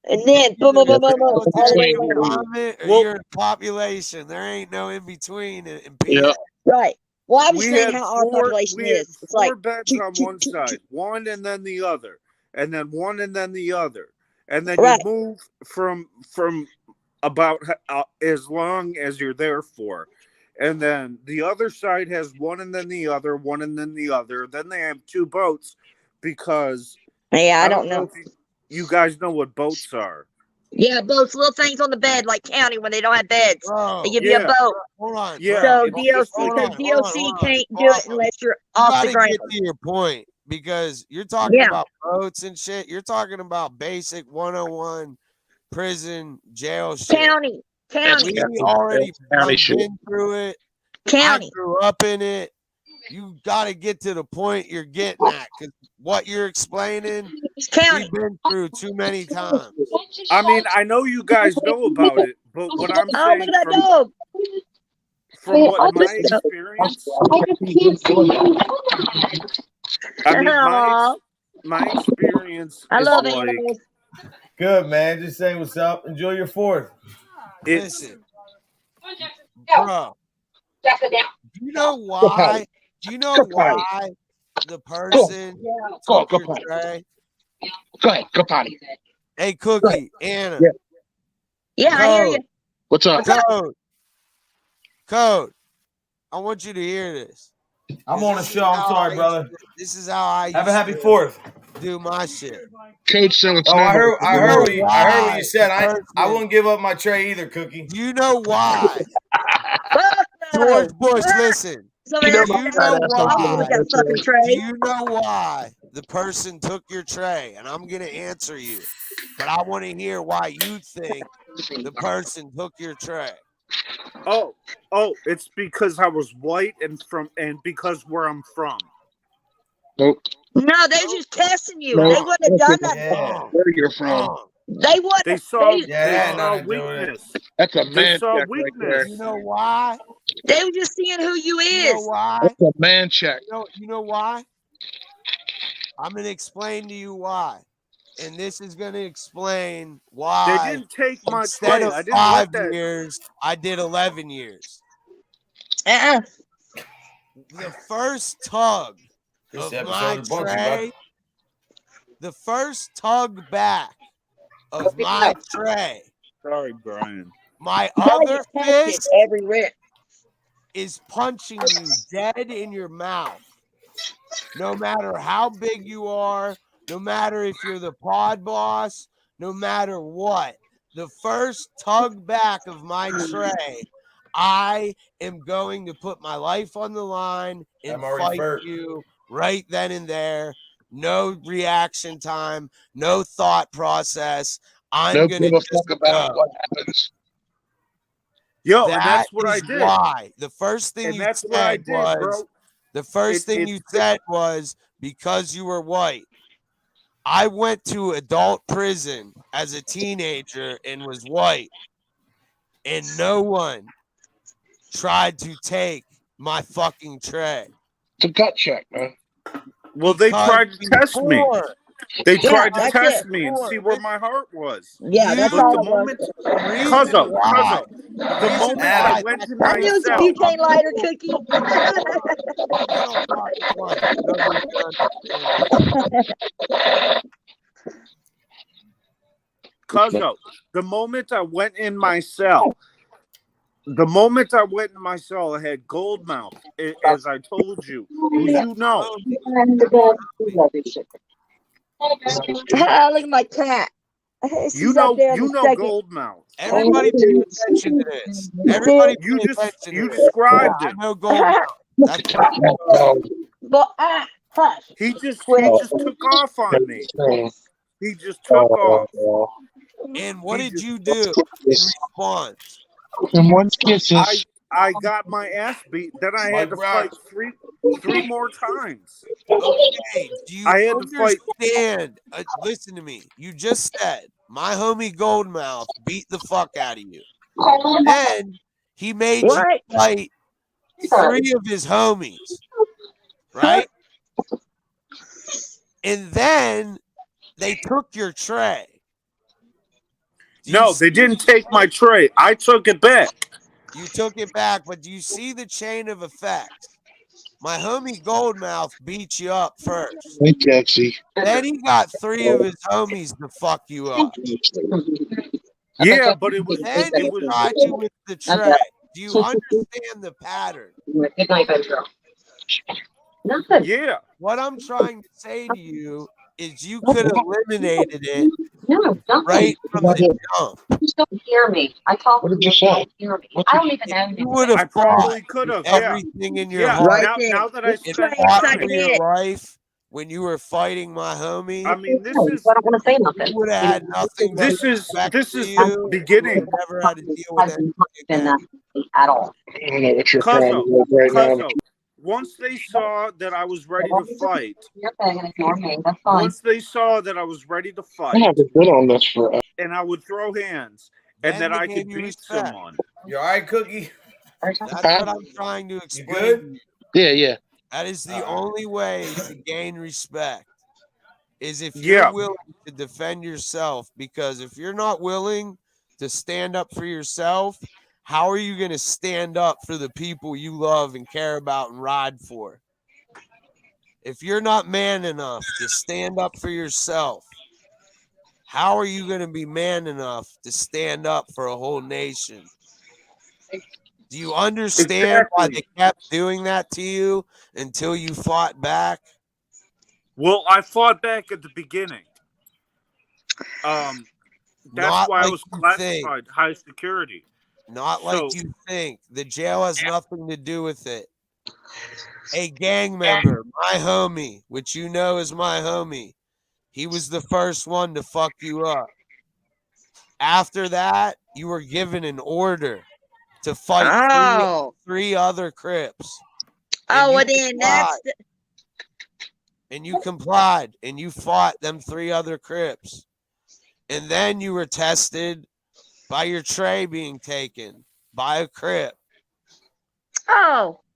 and then boom, boom, boom, boom, boom, all the way Military around. environment or Well- you're a population. There ain't no in between in PA. Yeah. Right. Well, I was we saying had how our population we had is. It's four like beds on one side, one and then the other, and then one and then the other, and then Right. you move from about as long as you're there for, and then the other side has one and then the other, one and then the other. Then they have two boats because yeah, I don't know. if you guys know what boats are. Yeah, boats, little things on the bed, like county when they don't have beds. Bro, They give you a Yeah. boat. hold on. Yeah. So it's just DOC, like- because DOC can't do it unless you're You off gotta the ground. get to your point because you're talking Yeah. about boats and shit. You're talking about basic 101 prison jail shit. County, county, We already County shit. been through it. I county. grew up in it. You got to get to the point you're getting at because what you're explaining, It's county. we've been through too many times. I mean, I know you guys know about it, but what I'm Oh, saying look at that dog. from what my experience, I mean, Aw. my experience I is love like animals. Good, man. Just saying what's up. Enjoy your fourth. it's Listen, bro, do you know why? Do you know why the person Go, took go your potty. tray? Go ahead. Go potty. Hey, Cookie, Anna, Yeah. Yeah, I hear you. What's up? Code. I want you to hear this. I'm on the show. I'm sorry, brother. This is how I Have a happy used to fourth. do my shit. Coach selling Oh, I heard know what you why said. the I person- wouldn't give up my tray either, Cookie. Do you know why? Fuck no. George Bush, listen. Somebody Do else you got know that. why? I'll take that fucking Do tray. you know why the person took your tray? And I'm going to answer you. But I want to hear why you think the person took your tray. oh, it's because I was white and because where I'm from. Nope. No, they just testing you. No. They wouldn't have done that. Yeah. Where you're from? They wouldn't. They saw They, Yeah, they that had saw nothing to do with it. weakness. That's a They man saw check right there. weakness. You know why? they were just seeing who you You know is. why? That's a man check. You know why? I'm going to explain to you why. And this is going to explain They why didn't take my instead tray. of I didn't 5 let that. years, I did 11 years. Uh-uh. The first tug This of episode my is brought to you by- tray, the first tug back of my tray, Sorry, Brian. my Probably other get tested fist every rip. is punching you dead in your mouth. No matter how big you are, no matter if you're the pod boss, no matter what, the first tug back of my tray, I am going to put my life on the line and I'm already fight hurt. you right then and there. No reaction time, no thought process. I'm going to give a fuck about what happens. Yo, that and that's what is I did. Why the first thing And you that's said what I did, was bro. the first thing you said was because you were white. I went to adult prison as a teenager and was white, and no one tried to take my fucking tray. It's a gut check, man. Well, they tried to test me. They tried to test me and see where my heart was. Yeah, that's all it was. Cuzzo, the moment I went to I knew it was a myself. butane lighter cookie. Cuzzo, the moment I went in my cell, I had gold mouth, as I told you. You know. Look at my cat. You know gold mouth. Everybody pay attention to this. Everybody you pay attention you to this. described it. I know gold mouth. That's he just took off on me. He just took off. And what did you do in response? I got my ass beat. Then I had to fight three more times. Okay, do you I had to fight. understand? Listen to me. You just said my homie Goldmouth beat the fuck out of you. Then he made you fight 3 of his homies, right? And then they took your tray. No, they didn't take my tray. I took it back. You took it back, but do you see the chain of effects? My homie Goldmouth beat you up first. Then he got 3 of his homies to fuck you up. Yeah, but it was. Then he tried you with the tray. Do you understand the pattern? Good night, girl. Nothing. Yeah. What I'm trying to say to you is you could have eliminated it right from the jump. You don't hear me. I talk to you. You hear me. I don't even know. You would have I probably could have. everything in your Yeah. heart. Now that I spent fought for your life when you were fighting my homie. I mean, this is. I don't want to say nothing. You would have had nothing. This is the beginning. Never had to deal with it at all. Cuzzo, once they saw that I was ready to fight, once they saw that I was ready to fight, and I would throw hands, and that I could beat someone. You all right, Cookie? That's what I'm trying to explain. Good? Yeah. That is the only way to gain respect. Is if you're willing to defend yourself. Because if you're not willing to stand up for yourself, how are you going to stand up for the people you love and care about and ride for? If you're not man enough to stand up for yourself, how are you going to be man enough to stand up for a whole nation? Do you understand why they kept doing that to you until you fought back? Well, I fought back at the beginning. That's why I was classified high security. Not like you think. The jail has nothing to do with it. A gang member, my homie, which you know is my homie, he was the first one to fuck you up. After that, you were given an order to fight 3 other Crips. Well then and you complied and you fought them 3 other Crips. And then you were tested by your tray being taken by a Crip.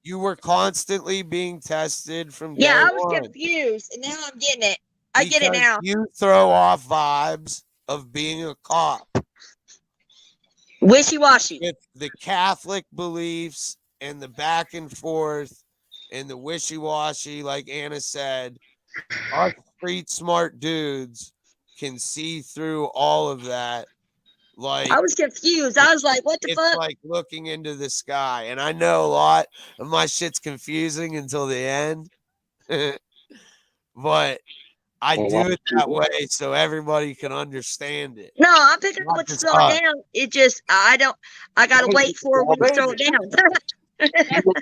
You were constantly being tested from day I was one. confused, and now I'm getting it. I get it now. You throw off vibes of being a cop. Wishy-washy. With the Catholic beliefs and the back and forth and the wishy-washy, like Anna said, us street smart dudes can see through all of that. Like, I was confused. I was like, what the fuck? It's like looking into the sky. And I know a lot of my shit's confusing until the end. But I do it that way so everybody can understand it. No, I'm picking up what's slowing down. It just, I gotta wait for it when you slow it down.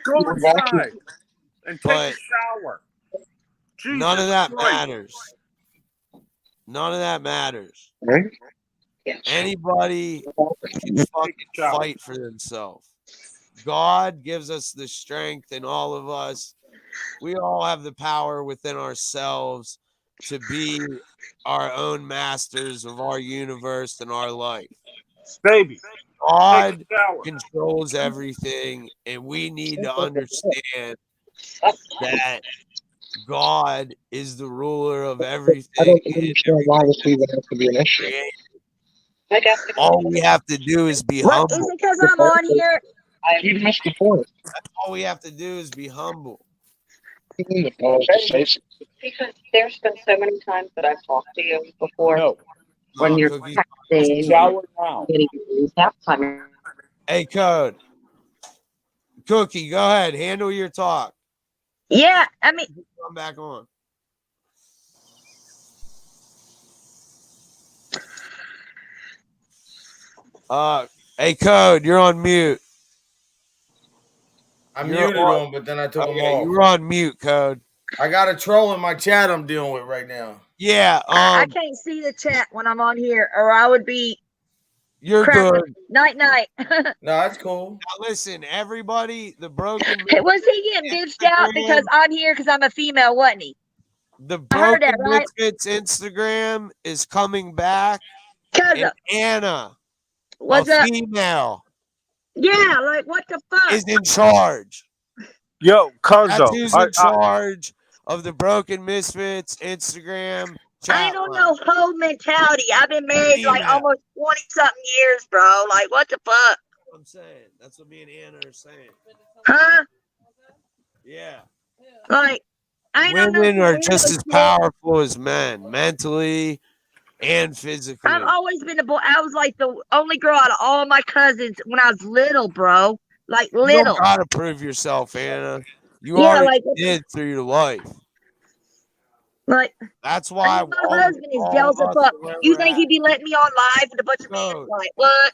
Go inside and take a shower. None of that matters. None of that matters. Right? Anybody can fucking fight for themselves. God gives us the strength in all of us. We all have the power within ourselves to be our own masters of our universe and our life. Baby, God controls everything, and we need to understand that God is the ruler of everything. I don't understand why this even has to be an issue. All we have to do is be What, humble. is it because I'm on here? You missed the point. All we have to do is be humble. Because there's been so many times that I've talked to you before when you're texting, getting that time. Hey, Code. Cookie, go ahead. Handle your talk. Yeah, I mean, come back on. Hey, Code, you're on mute. I muted him, but then I took him off. You're on mute, Code. I got a troll in my chat I'm dealing with right now. Yeah. I can't see the chat when I'm on here, or I would be. You're crapping. good. Night. No, that's cool. Now listen, everybody, the broken. Was he getting bitched out because I'm here because I'm a female, wasn't he? The I heard Broken that, right? Misfits Instagram is coming back. Cuzzo. And Anna, What's a up? female, Yeah, like what the fuck? is in charge. Yo, Cuzzo. That's who's in charge of the Broken Misfits Instagram chat I don't line. know hoe mentality. I've been married like Female. almost 20-something years, bro. Like what the fuck? I'm saying. That's what me and Anna are saying. Huh? Yeah. Like I don't know. Women are if just you as know powerful as men, mentally and physically. I've always been a boy. I was like the only girl out of all my cousins when I was little, bro. Like You little. don't gotta prove yourself, Anna. You Yeah, already like- did through your life. Like That's why I mean, my husband is jealous of fuck. You think he'd be letting me on live with a bunch of men? Like what?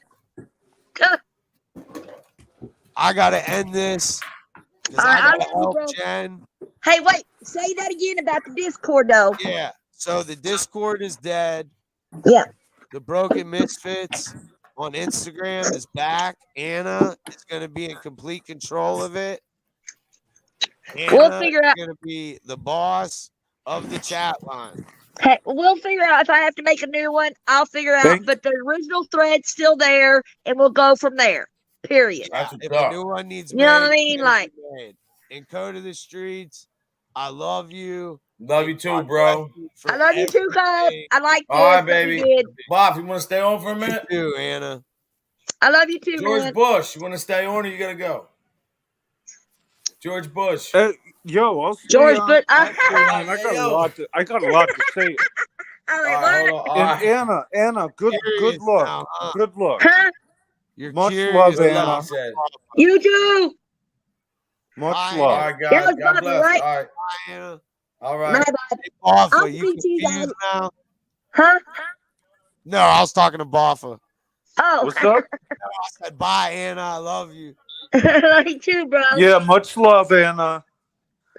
I gotta end this. 'Cause All right, I I gotta love you, help bro. Jen. Hey, wait. Say that again about the Discord, though. Yeah. So the Discord is dead. Yeah. The Broken Misfits on Instagram is back. Anna is gonna be in complete control of it. We'll figure out. Is gonna be the boss of the chat line. Hey, we'll figure out if I have to make a new one. I'll figure out. But the original thread's still there, and we'll go from there. Period. If a new one needs You know what I made, mean? it'll Like, be made. And Code of the Streets, I love you. Love you too, bro. I love you too, Cub. I like this. All right, that you baby. did. Bob, you want to stay on for a minute? You too, Anna. I love you too, George man. Bush, you want to stay on or you got to go? George Bush. Yo, I'll stay George on. Bush. I'll stay on. I got a lot to say. And Anna, good luck. Good luck. Huh? You're Much curious love, about Anna. You too. Much Bye. love. All right, That guys. was God Bobby, bless. right? All right. Bye, Anna. All right. Bye-bye. Boffa, I'll you speak to you confused guys. now? Huh? No, I was talking to Boffa. Oh. What's up? I said, bye, Anna. I love you. Love you too, bro. Yeah, much love, Anna.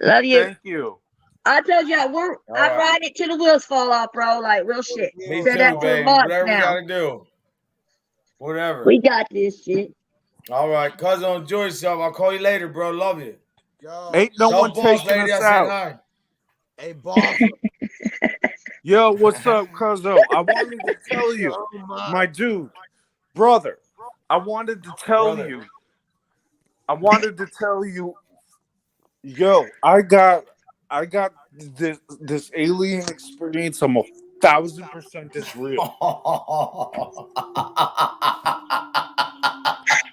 Love you. Thank you. I told you I'm right. riding it till the wheels fall off, bro. Like real shit. Me Said too, that to baby. a boss Whatever we now. got to do. Whatever. We got this shit. All right. Cuzzo, enjoy yourself. I'll call you later, bro. Love you. Yo, Ain't no Tell one boss taking lady us I said out. hi. hey, Boffa. Yo, what's up, Cuzzo? I wanted to tell you, my dude, brother. I wanted to tell you. Yo, I got this alien experience. I'm 1,000% is real.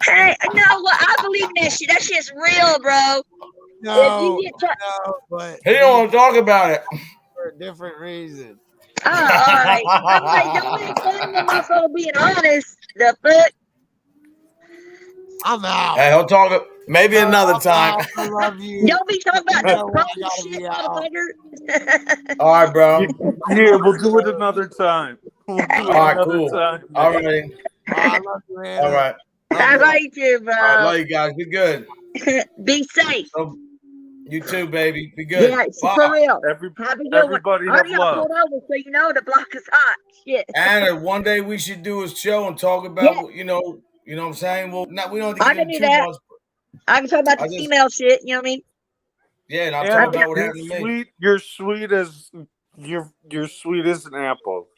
Hey, no, well, I believe in that shit. That shit's real, bro. No, If you get but He don't want to talk about it. for a different reason. all right. I'm like, don't make fun of me for being honest. The fuck? I'm out. Hey, he'll talk maybe another time. I love you. Don't be talking about You the know what? I broken gotta shit, be out. motherfucker. All right, bro. Yeah, we'll do it another time. We'll do it All right, another cool. time. All right. I love you, Anna. All right. I like you, All right. bro. Love you guys. Be good. Be safe. So, You too, baby. Be good. Yeah, Bye. for real. Have a good everybody one. I have already got love. pulled over, so you know the block is hot. Shit. Anna, one day we should do a show and talk about, you know what I'm saying? Well, we don't have to I get can into do too that. much. I can talk about the female shit. You know what I mean? Yeah, and I'll Anna, talk about what happened to me. You're sweet as you're sweet as an apple.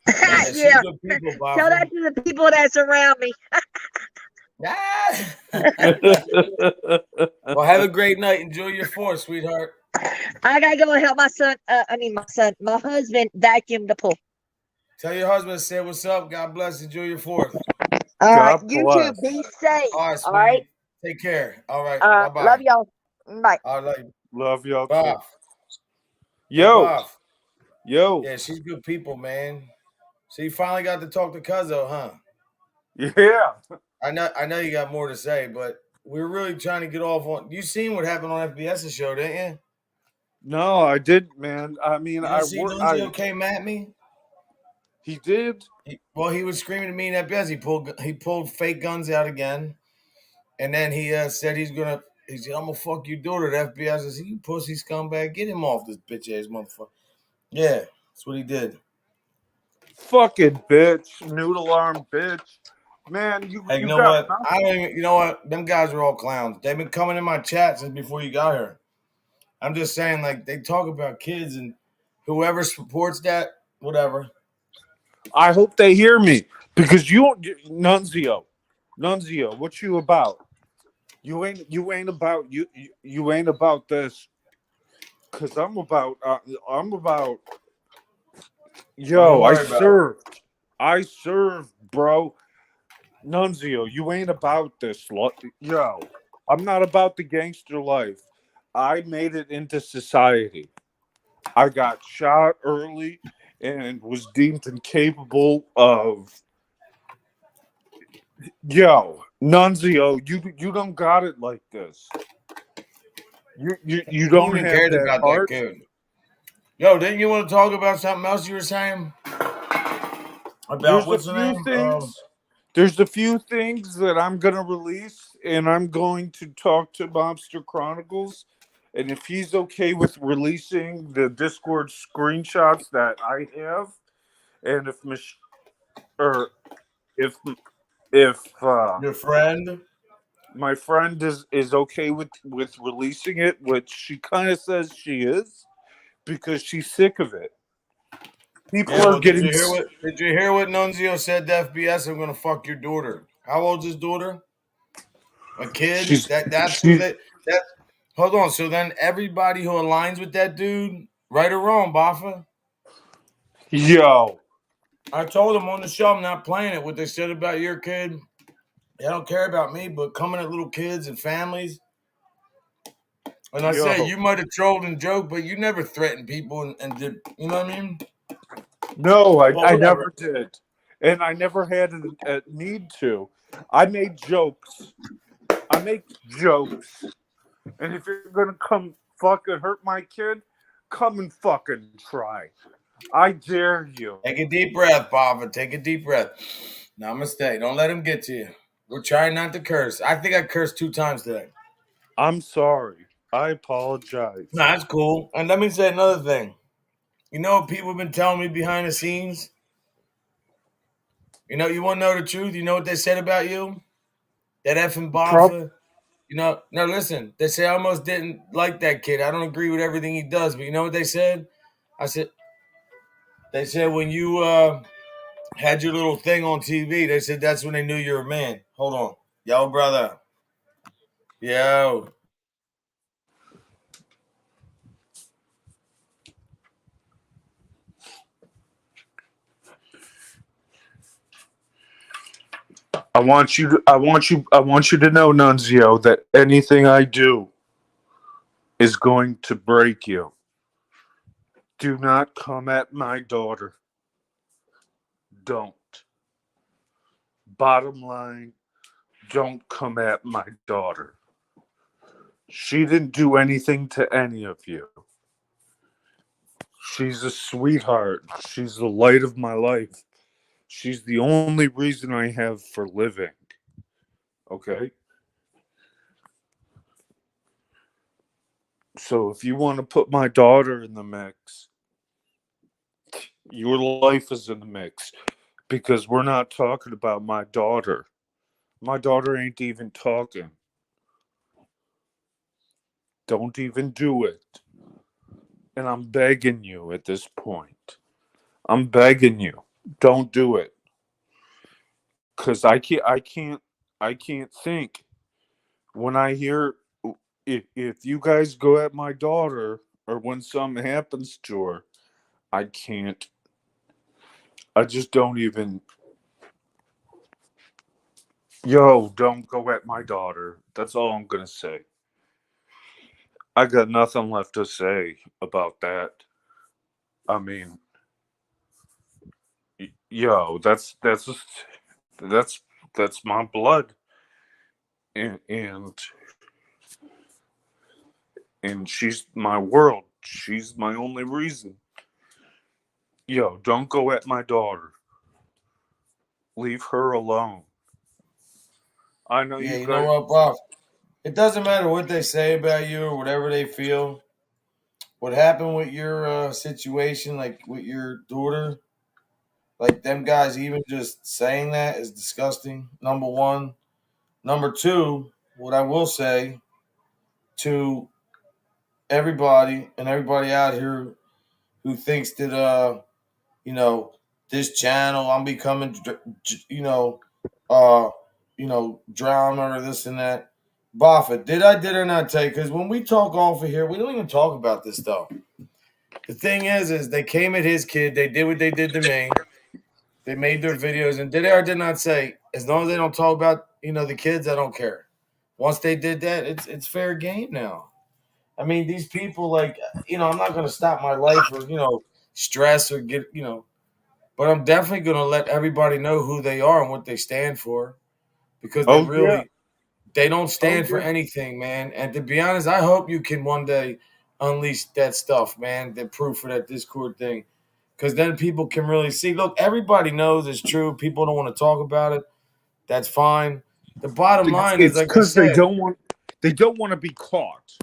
Yeah, she's Yeah. good people, Bob. Tell that to the people that surround me. Well, have a great night. Enjoy your force, sweetheart. I gotta go and help my son. My husband vacuum the pool. Tell your husband to say what's up. God bless. Enjoy your fourth. All right, you too. Be safe. All right, All right. Take care. All right. Bye-bye. Love y'all. Bye. I love you. Love y'all Bye. too. Yo. Bye. Yo. Yeah, she's good people, man. So you finally got to talk to Cuzzo, huh? Yeah. I know you got more to say, but we're really trying to get off on. You seen what happened on FBS's show, didn't you? No, I didn't, man. I mean, I see Nunzio came at me. He did. He was screaming at me in FBS. He pulled fake guns out again, and then he said he said, "I'm gonna fuck your daughter." At FBS, I said, "You pussy scumbag, get him off this bitch ass motherfucker." Yeah, that's what he did. Fucking bitch, noodle arm bitch. Man, you Hey, you know got what? I don't even. You know what? Them guys are all clowns. They've been coming in my chat since before you got here. I'm just saying, like, they talk about kids and whoever supports that, whatever. I hope they hear me because Nunzio, what you about? You ain't about this. Cause I'm about. Yo, I served, bro. Nunzio, you ain't about this. Yo, I'm not about the gangster life. I made it into society. I got shot early and was deemed incapable of. Yo, Nunzio, you don't got it like this. You don't have cared that about heart. that kid. Yo, didn't you want to talk about something else you were saying? About what's the name? There's a few things that I'm gonna release, and I'm going to talk to Mobster Chronicles, and if he's okay with releasing the Discord screenshots that I have, and if your friend, my friend is okay with releasing it, which she kind of says she is, because she's sick of it. People are getting. Did you hear what Nunzio said to FBS? I'm gonna fuck your daughter. How old's his daughter? A kid. Hold on. So then everybody who aligns with that dude, right or wrong, Baffa. Yo, I told him on the show I'm not playing it. What they said about your kid, they don't care about me, but coming at little kids and families. And I said you might have trolled and joked, but you never threatened people and did. You know what I mean? No, I never did. And I never had a need to. I make jokes. And if you're going to come fucking hurt my kid, come and fucking try. I dare you. Take a deep breath, Baba. Take a deep breath. Namaste. Don't let him get to you. We're trying not to curse. I think I cursed 2 times today. I'm sorry. I apologize. No, that's cool. And let me say another thing. You know what people have been telling me behind the scenes? You want to know the truth? You know what they said about you? That effing Baffa? No, listen. They say I almost didn't like that kid. I don't agree with everything he does, but you know what they said? They said when you had your little thing on TV, they said that's when they knew you were a man. Hold on. Yo, brother. Yo. I want you to know, Nunzio, that anything I do is going to break you. Do not come at my daughter. Don't. Bottom line, don't come at my daughter. She didn't do anything to any of you. She's a sweetheart. She's the light of my life. She's the only reason I have for living. Okay? So if you want to put my daughter in the mix, your life is in the mix, because we're not talking about my daughter. My daughter ain't even talking. Don't even do it. And I'm begging you at this point. I'm begging you. Don't do it. Cause I can't think when I hear, if you guys go at my daughter or when something happens to her, I just don't even. Yo, don't go at my daughter. That's all I'm gonna say. I got nothing left to say about that. I mean, yo, that's my blood, and she's my world. She's my only reason. Yo, don't go at my daughter. Leave her alone. I know Yeah, you you know guys. what, Bob? It doesn't matter what they say about you or whatever they feel. What happened with your situation, like with your daughter, like them guys even just saying that is disgusting. Number one. Number two, what I will say to everybody and everybody out here who thinks that you know, this channel I'm becoming uh drama or this and that. Buffett, did or not tell you? Because when we talk off of here, we don't even talk about this stuff. The thing is they came at his kid. They did what they did to me. They made their videos, and did or did not say, as long as they don't talk about the kids, I don't care. Once they did that, it's fair game now. I mean, these people, like, I'm not going to stop my life or stress or get but I'm definitely going to let everybody know who they are and what they stand for, because Oh yeah. they don't Oh stand for yeah. anything, man. And to be honest, I hope you can one day unleash that stuff, man, the proof of that Discord thing. Because then people can really see. Look, everybody knows it's true. People don't want to talk about it. That's fine. The bottom line is, It's like I because they said, don't want to be caught.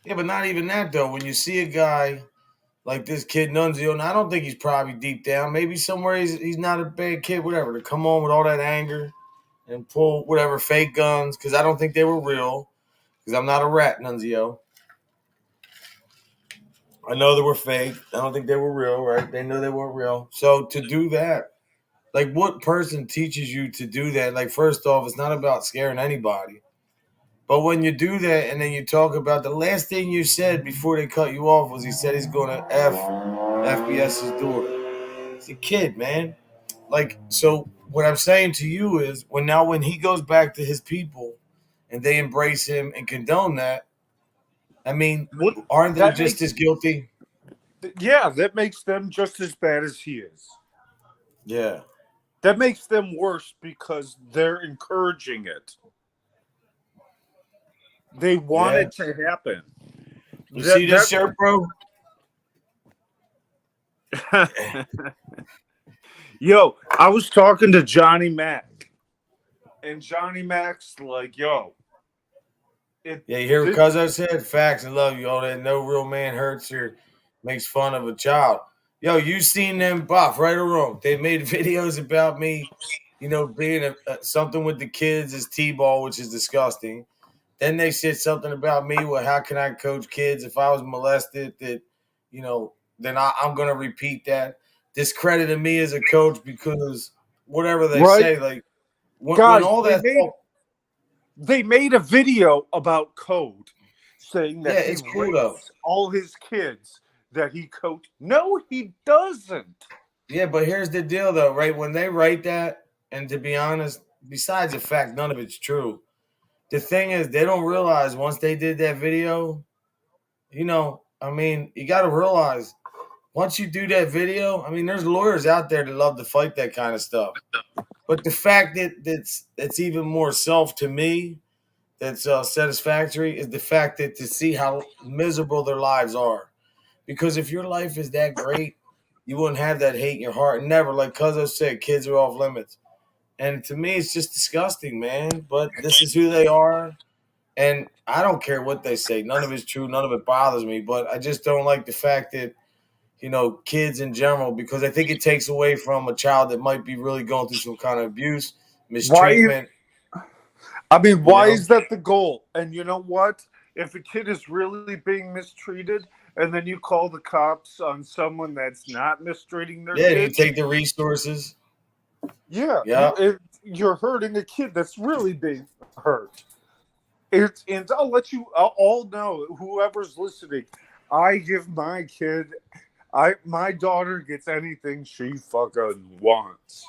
yeah, but not even that, though. When you see a guy like this kid Nunzio, and I don't think he's probably deep down. Maybe somewhere he's not a bad kid, whatever. To come on with all that anger and pull whatever fake guns, because I don't think they were real. Because I'm not a rat, Nunzio. I know they were fake. I don't think they were real, right? They know they weren't real. So to do that, like, what person teaches you to do that? Like, first off, it's not about scaring anybody. But when you do that and then you talk about the last thing you said before they cut you off was he said he's going to FBS's daughter. He's a kid, man. Like, so what I'm saying to you is when he goes back to his people and they embrace him and condone that, I mean, What aren't they that just makes as guilty? Yeah, that makes them just as bad as he is. Yeah. That makes them worse because they're encouraging it. They want Yeah. it to happen. You see this shirt, bro? Yo, I was talking to Johnny Mac, and Johnny Mac's like, yo. Yeah, you hear what Cuzzo said? Facts and love you. All that no real man hurts or makes fun of a child. Yo, you seen them, Buff, right or wrong? They made videos about me, being something with the kids is T-ball, which is disgusting. Then they said something about me. Well, how can I coach kids if I was molested? That, then I'm going to repeat that. Discrediting me as a coach because whatever they say, like when guys, all that stuff. They made a video about Code saying that he it's cool though. rapes all his kids that he coached. No, he doesn't. Yeah, but here's the deal though, right? When they write that, and to be honest, besides the fact none of it's true, the thing is they don't realize once they did that video, I mean, you got to realize once you do that video, I mean, there's lawyers out there that love to fight that kind of stuff. But the fact that that's even more to me, that's satisfactory, is the fact that to see how miserable their lives are. Because if your life is that great, you wouldn't have that hate in your heart. Never, like Cuzzo said, kids are off limits. And to me, it's just disgusting, man. But this is who they are. And I don't care what they say. None of it's true. None of it bothers me. But I just don't like the fact that, kids in general, because I think it takes away from a child that might be really going through some kind of abuse, mistreatment. Why is that the goal? And you know what? If a kid is really being mistreated, and then you call the cops on someone that's not mistreating their kid, you take the resources. Yeah. You're hurting a kid that's really being hurt. And I'll let you all know, whoever's listening, I give my kid, my daughter gets anything she fucking wants.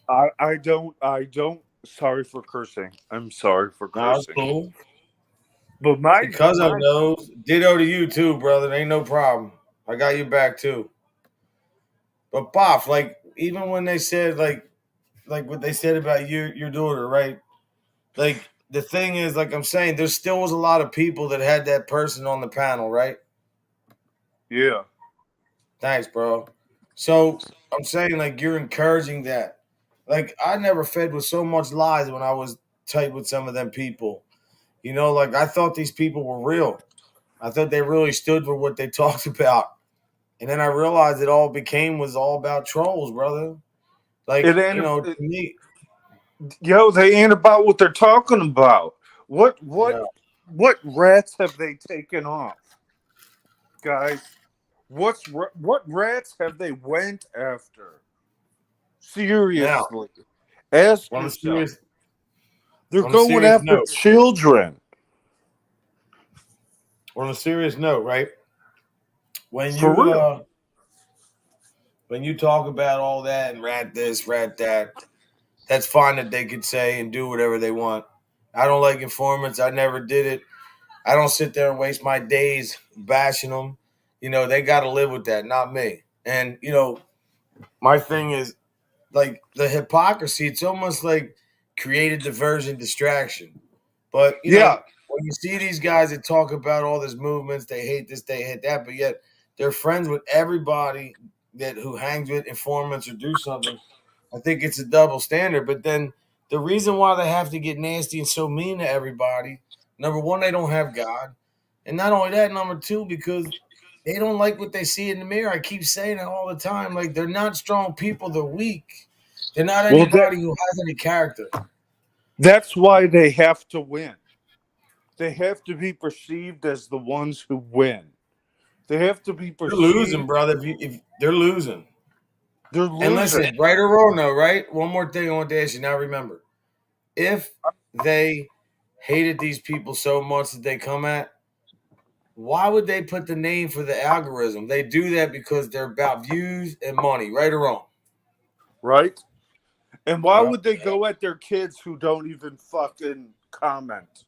I don't. Sorry for cursing. I'm sorry for cursing. No, cool. But because I know, ditto to you too, brother. Ain't no problem. I got you back too. But Boff, like, even when they said like what they said about your daughter, right? Like, the thing is, like I'm saying, there still was a lot of people that had that person on the panel, right? Yeah. Thanks, bro. So I'm saying, like, you're encouraging that. Like, I never fed with so much lies when I was tight with some of them people. Like, I thought these people were real. I thought they really stood for what they talked about. And then I realized it was all about trolls, brother. Like, to me. They ain't about what they're talking about. What rats have they taken off? Guys, what rats have they went after? Seriously. Ask yourself. They're going after children. On a serious note, right? When you talk about all that and rat this, rat that, that's fine that they could say and do whatever they want. I don't like informants. I never did it. I don't sit there and waste my days bashing them. They got to live with that, not me. And, my thing is, like, the hypocrisy, it's almost like created diversion, distraction. But, when you see these guys that talk about all these movements, they hate this, they hate that, but yet they're friends with everybody who hangs with informants or do something. I think it's a double standard. But then the reason why they have to get nasty and so mean to everybody, number one, they don't have God. And not only that, number two, because they don't like what they see in the mirror. I keep saying it all the time. Like, they're not strong people. They're weak. They're not anybody who has any character. That's why they have to win. They have to be perceived as the ones who win. They have to be perceived. They're losing, brother. If they're losing. They're losing. And listen, right or wrong, though, right? One more thing I want to ask you. Now, remember, if they hated these people so much that they come at, why would they put the name for the algorithm? They do that because they're about views and money, right or wrong? Right. And why would they go at their kids who don't even fucking comment?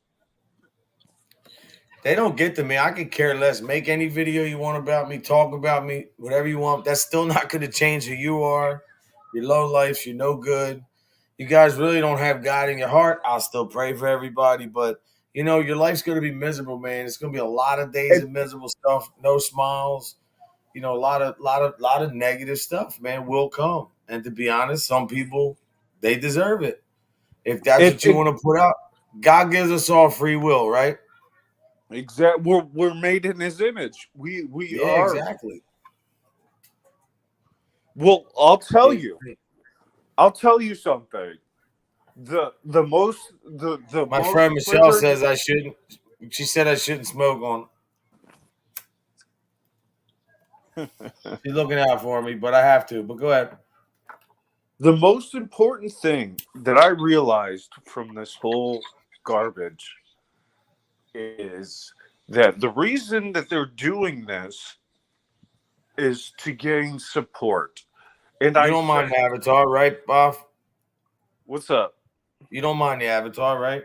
They don't get to me. I could care less. Make any video you want about me, talk about me, whatever you want. That's still not going to change who you are. You're low life. You're no good. You guys really don't have God in your heart. I'll still pray for everybody, but your life's going to be miserable, man. It's going to be a lot of days of miserable stuff, no smiles. A lot of negative stuff, man, will come. And to be honest, some people, they deserve it. If that's what you want to put out, God gives us all free will, right? Exactly. We're made in His image. We are. Exactly. Well, I'll tell you something. My friend Michelle says I shouldn't. She said I shouldn't smoke on. She's looking out for me, but I have to. But go ahead. The most important thing that I realized from this whole garbage is that the reason that they're doing this is to gain support. And you don't mind the avatar, right, Boff? What's up? You don't mind the avatar, right?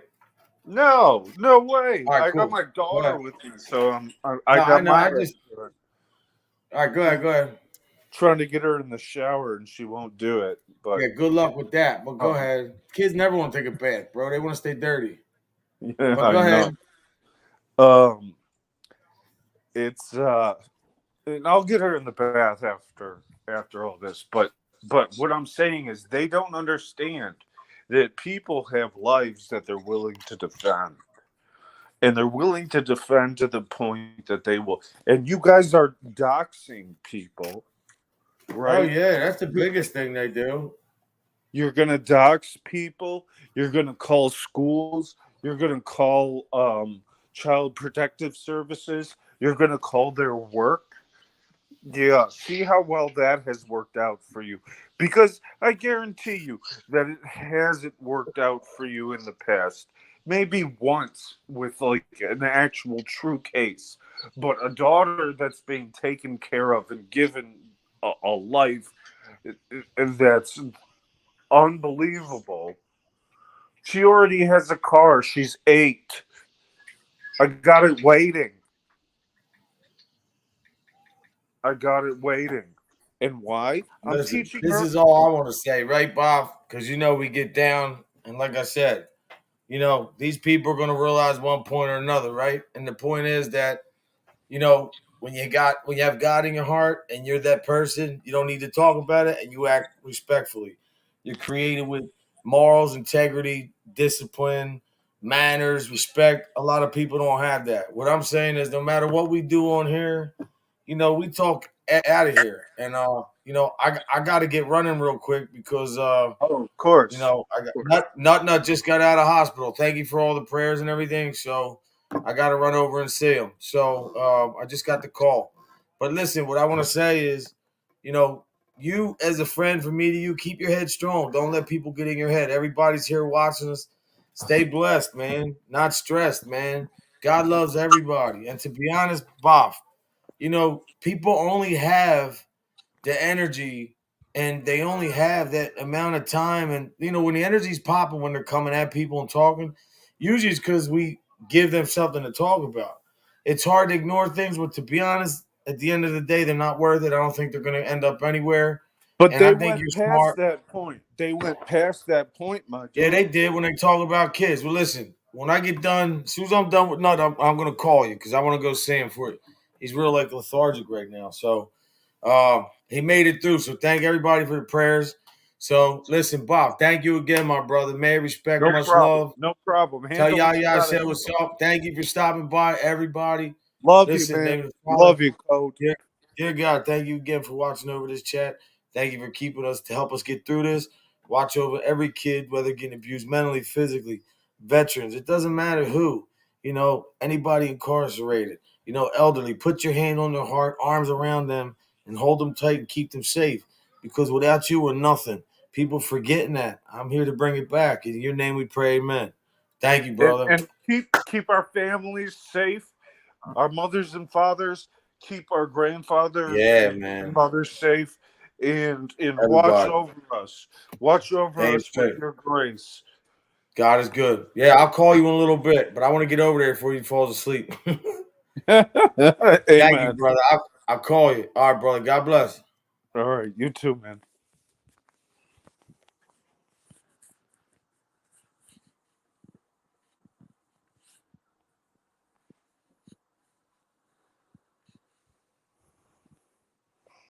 No way. Right, I cool. got my daughter with me, so All right, go ahead. Trying to get her in the shower and she won't do it. But yeah, good luck with that. But go ahead. Kids never want to take a bath, bro. They want to stay dirty. Yeah, but go ahead. It's and I'll get her in the bath after all this. But what I'm saying is they don't understand that people have lives that they're willing to defend. and they're willing to defend to the point that they will. And you guys are doxing people, right? Oh yeah, that's the biggest thing they do. You're gonna dox people. You're gonna call schools. You're gonna call child protective services. You're gonna call their work. Yeah, see how well that has worked out for you. Because I guarantee you that it hasn't worked out for you in the past. Maybe once with like an actual true case. But a daughter that's being taken care of and given a life that's unbelievable. She already has a car. She's 8. I got it waiting. And why? Listen, this is all I want to say, right, Bob? Because we get down, and like I said, these people are going to realize one point or another, right? And the point is that, when you have God in your heart and you're that person, you don't need to talk about it, and you act respectfully. You're created with morals, integrity, discipline, manners, respect. A lot of people don't have that. What I'm saying is, no matter what we do on here, we talk out of here, and I got to get running real quick because of course, I got Nut just got out of hospital. Thank you for all the prayers and everything. So I got to run over and see him. So I just got the call. But listen, what I want to say is, you as a friend, from me to you, keep your head strong. Don't let people get in your head. Everybody's here watching us. Stay blessed, man. Not stressed, man. God loves everybody. And to be honest, Bob, people only have the energy and they only have that amount of time. And, when the energy's popping, when they're coming at people and talking, usually it's because we give them something to talk about. It's hard to ignore things, but to be honest, at the end of the day, they're not worth it. I don't think they're going to end up anywhere. But and they I think went you're past smart. that point. They went past that point, my dude. Yeah, they did when they talk about kids. Well, listen, when I get done, as soon as I'm done with Nut, I'm going to call you because I want to go see him for it. He's real lethargic right now. So he made it through. So thank everybody for the prayers. So listen, Bob, thank you again, my brother. May respect, much love. No problem. Tell Yaya I said what's up. Thank you for stopping by, everybody. Love listen, you, man. Father, Love you, Code. Dear God, thank you again for watching over this chat. Thank you for keeping us to help us get through this. Watch over every kid, whether getting abused mentally, physically, veterans. It doesn't matter who. Anybody incarcerated. Elderly. Put your hand on their heart, arms around them, and hold them tight and keep them safe. Because without you, we're nothing. People forgetting that. I'm here to bring it back. In your name we pray, amen. Thank you, brother. And keep our families safe, our mothers and fathers, keep our grandfathers and mothers safe, and watch over us. Watch over us with your grace. God is good. Yeah, I'll call you in a little bit, but I want to get over there before he falls asleep. Thank you, brother. I'll call you. All right, brother. God bless. All right, you too, man.